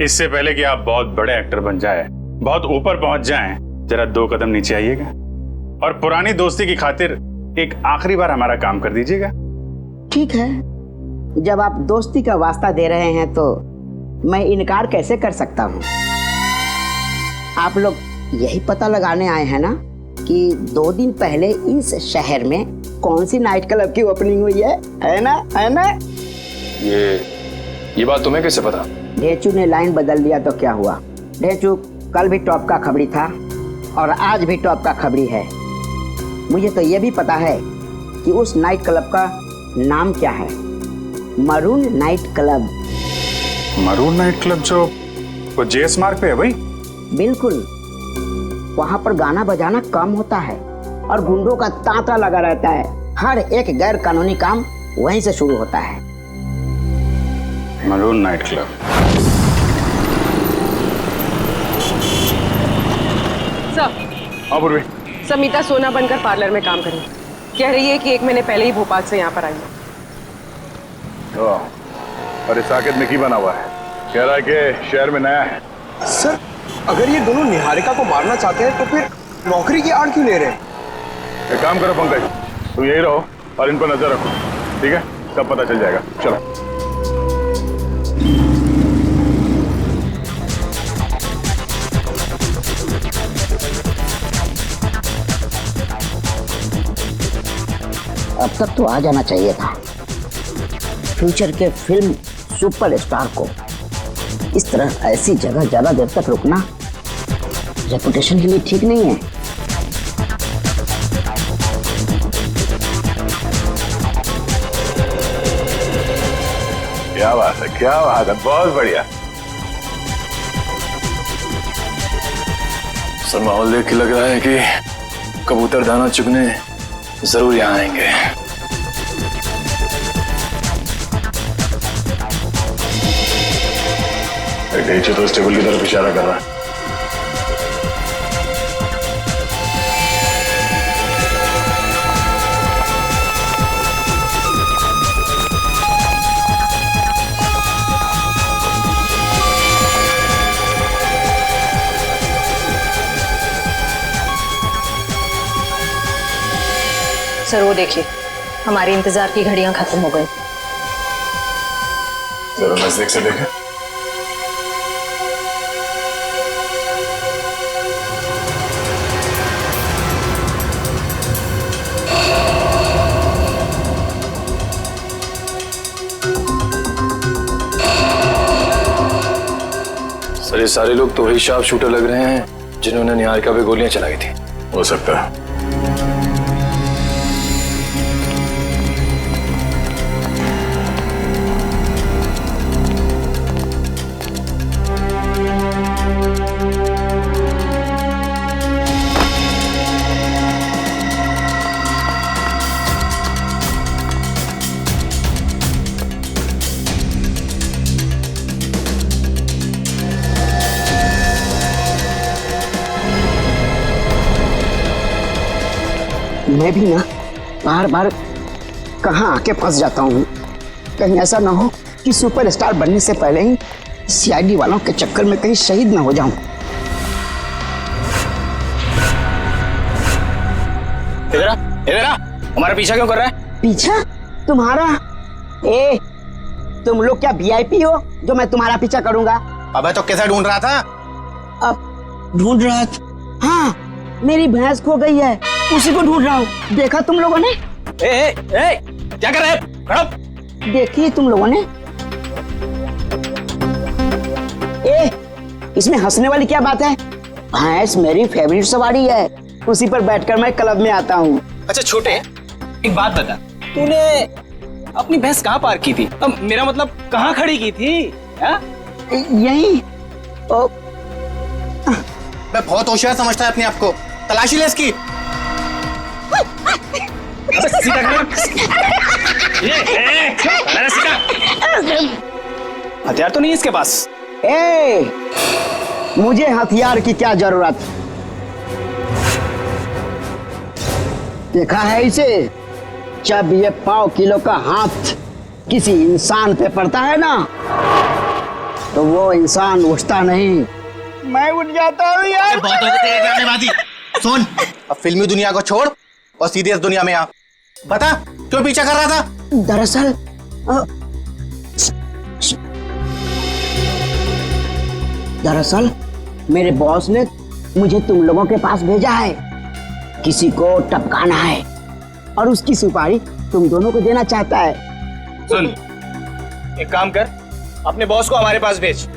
इससे पहले कि आप बहुत बड़े एक्टर बन जाए, बहुत ऊपर पहुंच जाएं, जरा 2 कदम नीचे आइएगा और पुरानी दोस्ती की खातिर एक आखिरी बार हमारा काम कर दीजिएगा। ठीक है, जब आप दोस्ती का वास्ता दे रहे हैं तो मैं इनकार कैसे कर सकता हूँ। आप लोग यही पता लगाने आए हैं ना कि 2 दिन पहले इस शहर में कौन सी नाइट क्लब की ओपनिंग हुई है ना? है ना? ये बात तुम्हें कैसे पता? ढेंचू ने लाइन बदल दिया तो क्या हुआ? ढेंचू कल भी टॉप का खबरी था और आज भी टॉप का खबरी है। मुझे तो ये भी पता है कि उस नाइट क्लब का नाम क्या है, maroon night club. Maroon night club जो वो जेएस मार्ग पे है भाई? बिल्कुल, वहां पर गाना बजाना कम होता है और गुंडों का तांता लगा रहता है। हर एक गैर कानूनी काम वहीं से शुरू होता है। Maroon night club. सर। पूर्वी। समीता सोना बनकर पार्लर में काम करें। कह रही है कि 1 महीने पहले ही भोपाल से यहाँ पर आई है। और इस साकेत में की बना हुआ है, कह रहा है कि शहर में नया है। सर, अगर ये दोनों निहारिका को मारना चाहते हैं तो फिर नौकरी की आड़ क्यों ले रहे हैं? एक काम करो पंकज, तुम यही रहो और इन पर नजर रखो, ठीक है? तब पता चल जाएगा। चलो। अब तक तो आ जाना चाहिए था। फ्यूचर के फिल्म सुपरस्टार को इस तरह ऐसी जगह ज्यादा देर तक रुकना रेपुटेशन के लिए ठीक नहीं है। क्या बात है, क्या बात है, बहुत बढ़िया। सर माहौल देख के लग रहा है कि कबूतर दाना चुगने जरूर यहाँ आएंगे। नीचे तो इस टेबल की तरफ इशारा कर रहा है। सर वो देखिए, हमारे इंतजार की घड़ियां खत्म हो गई। जरा नजदीक से देखें। सर ये सारे लोग तो वही शार्प शूटर लग रहे हैं जिन्होंने निहारिका पे गोलियां चलाई थी। हो सकता है। मैं भी ना बार बार कहाँ आके फंस जाता हूँ। कहीं ऐसा ना हो कि सुपरस्टार बनने से पहले ही सीआईडी वालों के चक्कर में कहीं शहीद ना हो जाऊं। इधर आ, हमारा पीछा क्यों कर रहा है? पीछा? तुम्हारा? ए, तुम लोग क्या वीआईपी हो जो मैं तुम्हारा पीछा करूंगा? अबे तो कैसा ढूंढ रहा था? अब ढूंढ रहा था? हाँ, मेरी भैंस खो गई है, उसी को ढूंढ रहा हूँ। देखा तुम लोगों ने? क्या कर रहे हैं? खड़ो। देखिए तुम लोगों ने? ए, इसमें हंसने वाली क्या बात है? भैंस मेरी फेवरेट सवारी है, उसी पर बैठकर मैं क्लब में आता हूँ। अच्छा छोटे, एक बात बता, तूने अपनी भैंस कहाँ पार्क की थी? अब मेरा मतलब कहाँ खड़ी की थी? यही। मैं बहुत होशियार समझता है अपने आप को। तलाशी ले इसकी। हथियार तो नहीं है इसके पास। ए, मुझे हथियार की क्या जरूरत? देखा है इसे? जब ये 1.5 किलो का हाथ किसी इंसान पे पड़ता है ना, तो वो इंसान उठता नहीं, मैं उठ जाता हूँ यार। बहुत हो गई तेरे ड्रामेबाजी। सुन, अब फिल्मी दुनिया को छोड़ और सीधे इस दुनिया में आ। बता, क्यों पीछा कर रहा था? दरअसल मेरे बॉस ने मुझे तुम लोगों के पास भेजा है। किसी को टपकाना है और उसकी सुपारी तुम दोनों को देना चाहता है। सुन, एक काम कर, अपने बॉस को हमारे पास भेज।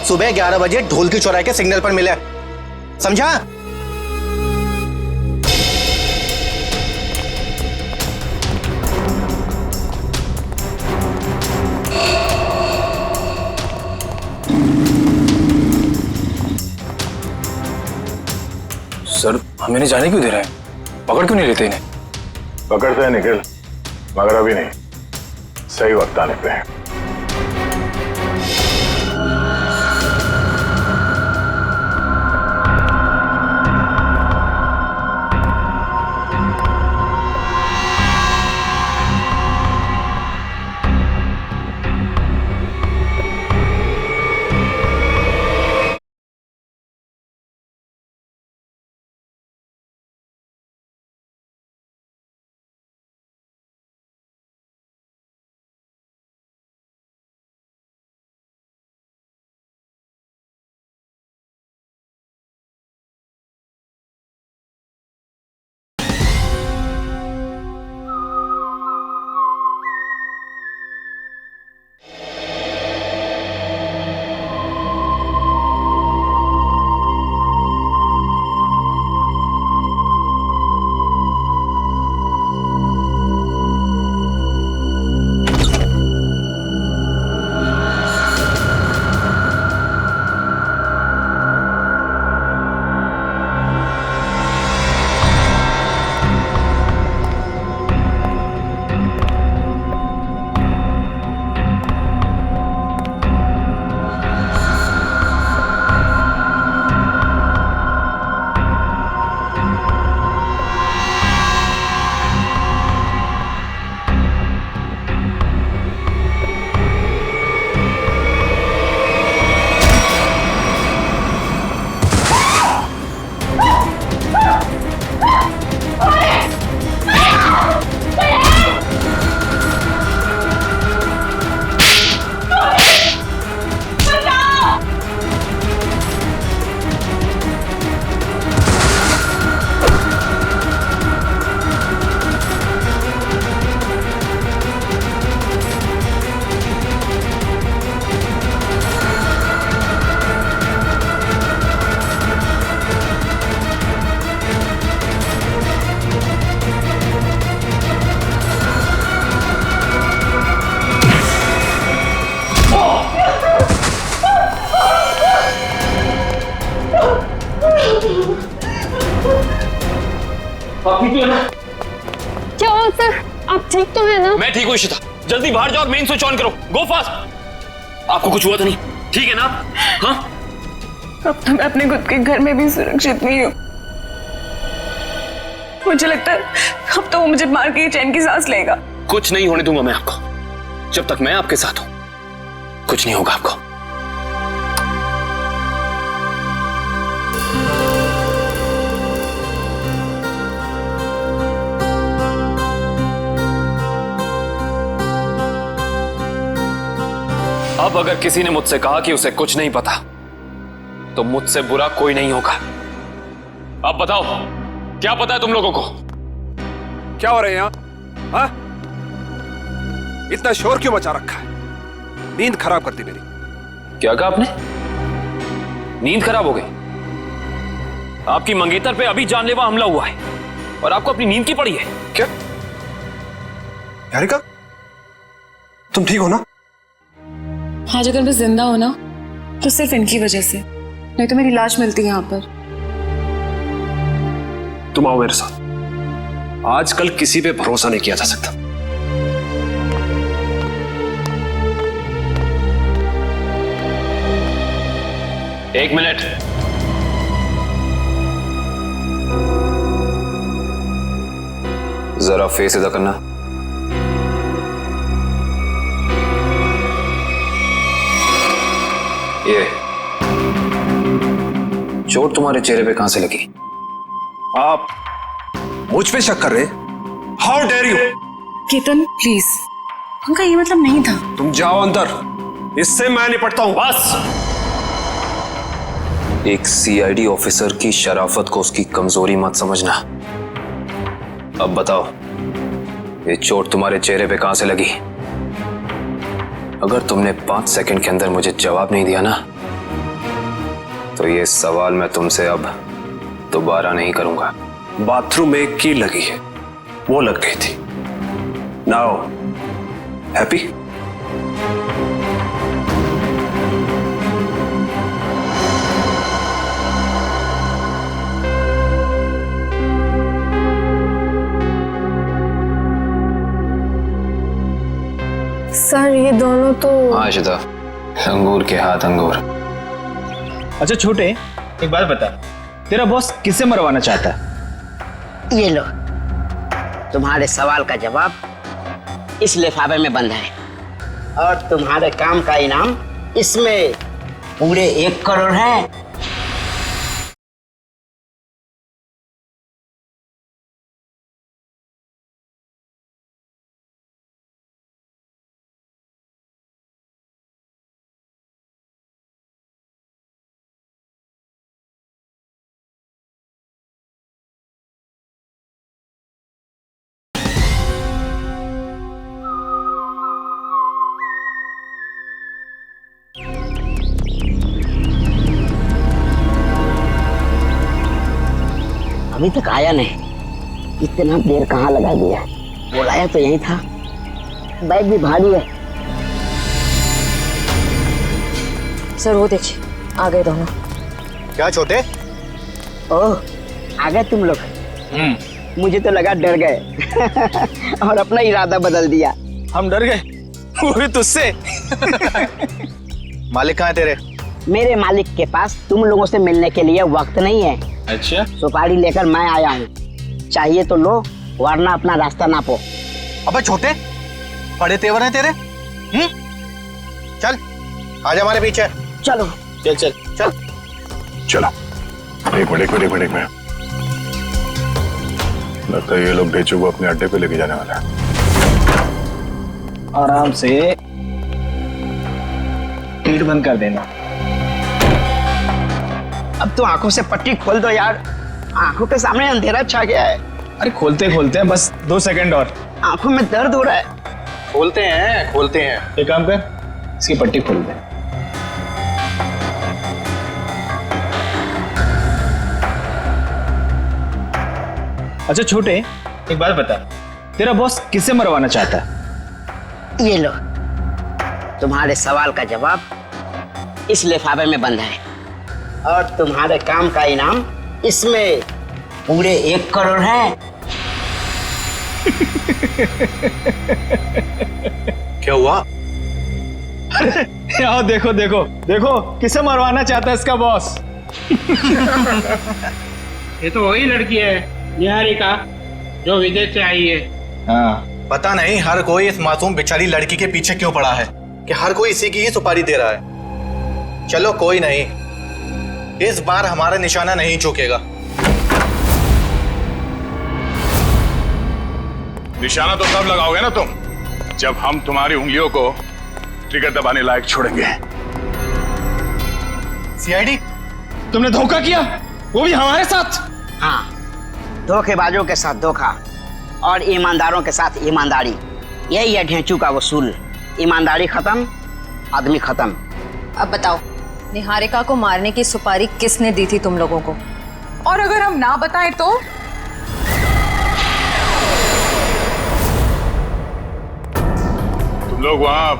सुबह 11 बजे ढोल की चौराहे के सिग्नल पर मिले, समझा? सर हमें नहीं जाने क्यों दे रहे हैं? पकड़ क्यों नहीं लेते इन्हें? पकड़ते हैं निखिल, मगर अभी नहीं, सही वक्त आने पे है। क्या हुआ सर? आप ठीक तो है ना? मैं ठीक हूँ इशिता, जल्दी बाहर जाओ और मेन स्विच ऑन करो, गो फास्ट। आपको कुछ हुआ तो नहीं? ठीक है ना? हाँ? अब तो मैं अपने खुद के घर में भी सुरक्षित नहीं हूँ। मुझे लगता है अब तो वो मुझे मार के चैन की सांस लेगा। कुछ नहीं होने दूंगा मैं आपको, जब तक मैं आपके साथ हूं कुछ नहीं होगा आपको। अब अगर किसी ने मुझसे कहा कि उसे कुछ नहीं पता तो मुझसे बुरा कोई नहीं होगा। अब बताओ क्या पता है तुम लोगों को? क्या हो रहे हैं यहाँ? हाँ? इतना शोर क्यों मचा रखा है? नींद खराब करती मेरी। क्या कहा आपने? नींद खराब हो गई? आपकी मंगेतर पे अभी जानलेवा हमला हुआ है और आपको अपनी नींद की पड़ी है क्या? यारिका, तुम ठीक हो ना? आज अगर मैं जिंदा हो ना तो सिर्फ इनकी वजह से, नहीं तो मेरी लाश मिलती है यहाँ पर। तुम आओ मेरे साथ। आजकल किसी पे भरोसा नहीं किया जा सकता। एक मिनट। जरा फेस इधर करना। ये चोट तुम्हारे चेहरे पे कहां से लगी? आप मुझ पे शक कर रहे? How dare you! Ketan please, उनका ये मतलब नहीं था। तुम जाओ अंदर, इससे मैं निपटता हूं। बस। एक सीआईडी ऑफिसर की शराफत को उसकी कमजोरी मत समझना। अब बताओ ये चोट तुम्हारे चेहरे पे कहां से लगी? अगर तुमने 5 सेकंड के अंदर मुझे जवाब नहीं दिया ना तो ये सवाल मैं तुमसे अब दोबारा नहीं करूंगा। बाथरूम में एक कील लगी है, वो लग गई थी। Now happy? सर ये दोनों तो आशिता, अंगूर के हाथ अंगूर। अच्छा छोटे, एक बात बता, तेरा बॉस किसे मरवाना चाहता है? ये लो, तुम्हारे सवाल का जवाब इस लिफाफे में बंद है और तुम्हारे काम का इनाम इसमें पूरे 1 करोड़ है। अभी तक आया नहीं, इतना देर कहाँ लगा दिया? बुलाया तो यही था, बैग भी भारी है। सर वो देखिए आ गए दोनों। क्या छोटे? ओह, आ गए तुम लोग। मुझे तो लगा डर गए और अपना इरादा बदल दिया। हम डर गए? वो भी तुझसे? मालिक कहाँ है तेरे? मेरे मालिक के पास तुम लोगों से मिलने के लिए वक्त नहीं है। अच्छा, सुपारी लेकर मैं आया हूँ, चाहिए तो लो वरना अपना रास्ता नापो। अबे छोटे, बड़े तेवर हैं तेरे। चल आजा हमारे पीछे। चलो चल चल चल चलो। एक मिनट में लगता है ये लोग ढेचू को अपने अड्डे पे लेके जाने वाला है। आराम से गेट बंद कर देना। अब तो आंखों से पट्टी खोल दो यार, आंखों के सामने अंधेरा छा गया है। अरे खोलते खोलते बस 2 सेकंड और। आंखों में दर्द हो रहा है। खोलते हैं। एक काम कर, इसकी पट्टी खोल दे। अच्छा छोटे, एक बात बता, तेरा बॉस किसे मरवाना चाहता है? ये लो, तुम्हारे सवाल का जवाब इस लिफाफे में बंद है और तुम्हारे काम का इनाम इसमें पूरे 1 करोड़ है। क्या हुआ? अरे आओ देखो देखो देखो किसे मरवाना चाहता है इसका बॉस। ये तो वही लड़की है निहारिका जो विदेश से आई है। हाँ, पता नहीं हर कोई इस मासूम बेचारी लड़की के पीछे क्यों पड़ा है कि हर कोई इसी की ही सुपारी दे रहा है। चलो कोई नहीं, इस बार हमारा निशाना नहीं चूकेगा। निशाना तो तब लगाओगे ना तुम जब हम तुम्हारी उंगलियों को ट्रिगर दबाने लायक छोड़ेंगे। सीआईडी, तुमने धोखा किया, वो भी हमारे साथ। हाँ, धोखेबाजों के साथ धोखा और ईमानदारों के साथ ईमानदारी, यही है ढेंचू का वसूल। ईमानदारी खत्म, आदमी खत्म। अब बताओ, निहारिका को मारने की सुपारी किसने दी थी तुम लोगों को? और अगर हम ना बताएं तो? तुम लोग वहाँ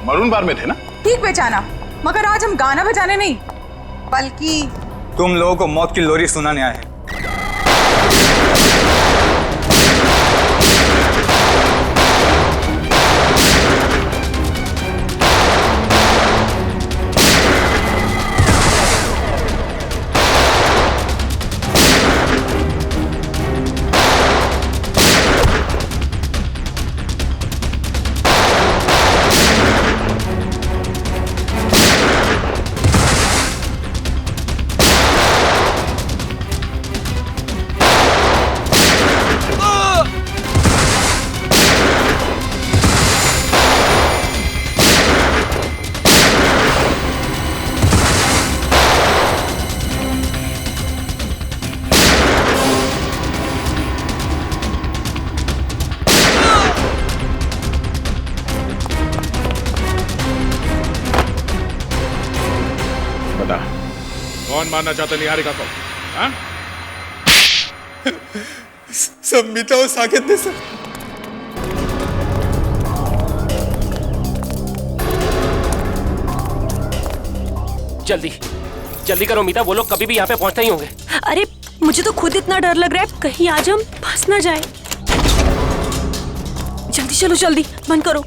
मरून बार में थे ना? ठीक पहचाना, मगर आज हम गाना बजाने नहीं बल्कि तुम लोगों को मौत की लोरी सुनाने आए हैं। कौन मारना चाहता निहारिका को? हाँ? संमिता और साकेत ने सर। जल्दी जल्दी करो मीता, वो लोग कभी भी यहाँ पे पहुँचते ही होंगे। अरे मुझे तो खुद इतना डर लग रहा है, कहीं आज हम फंस ना जाए। जल्दी चलो, जल्दी बंद करो।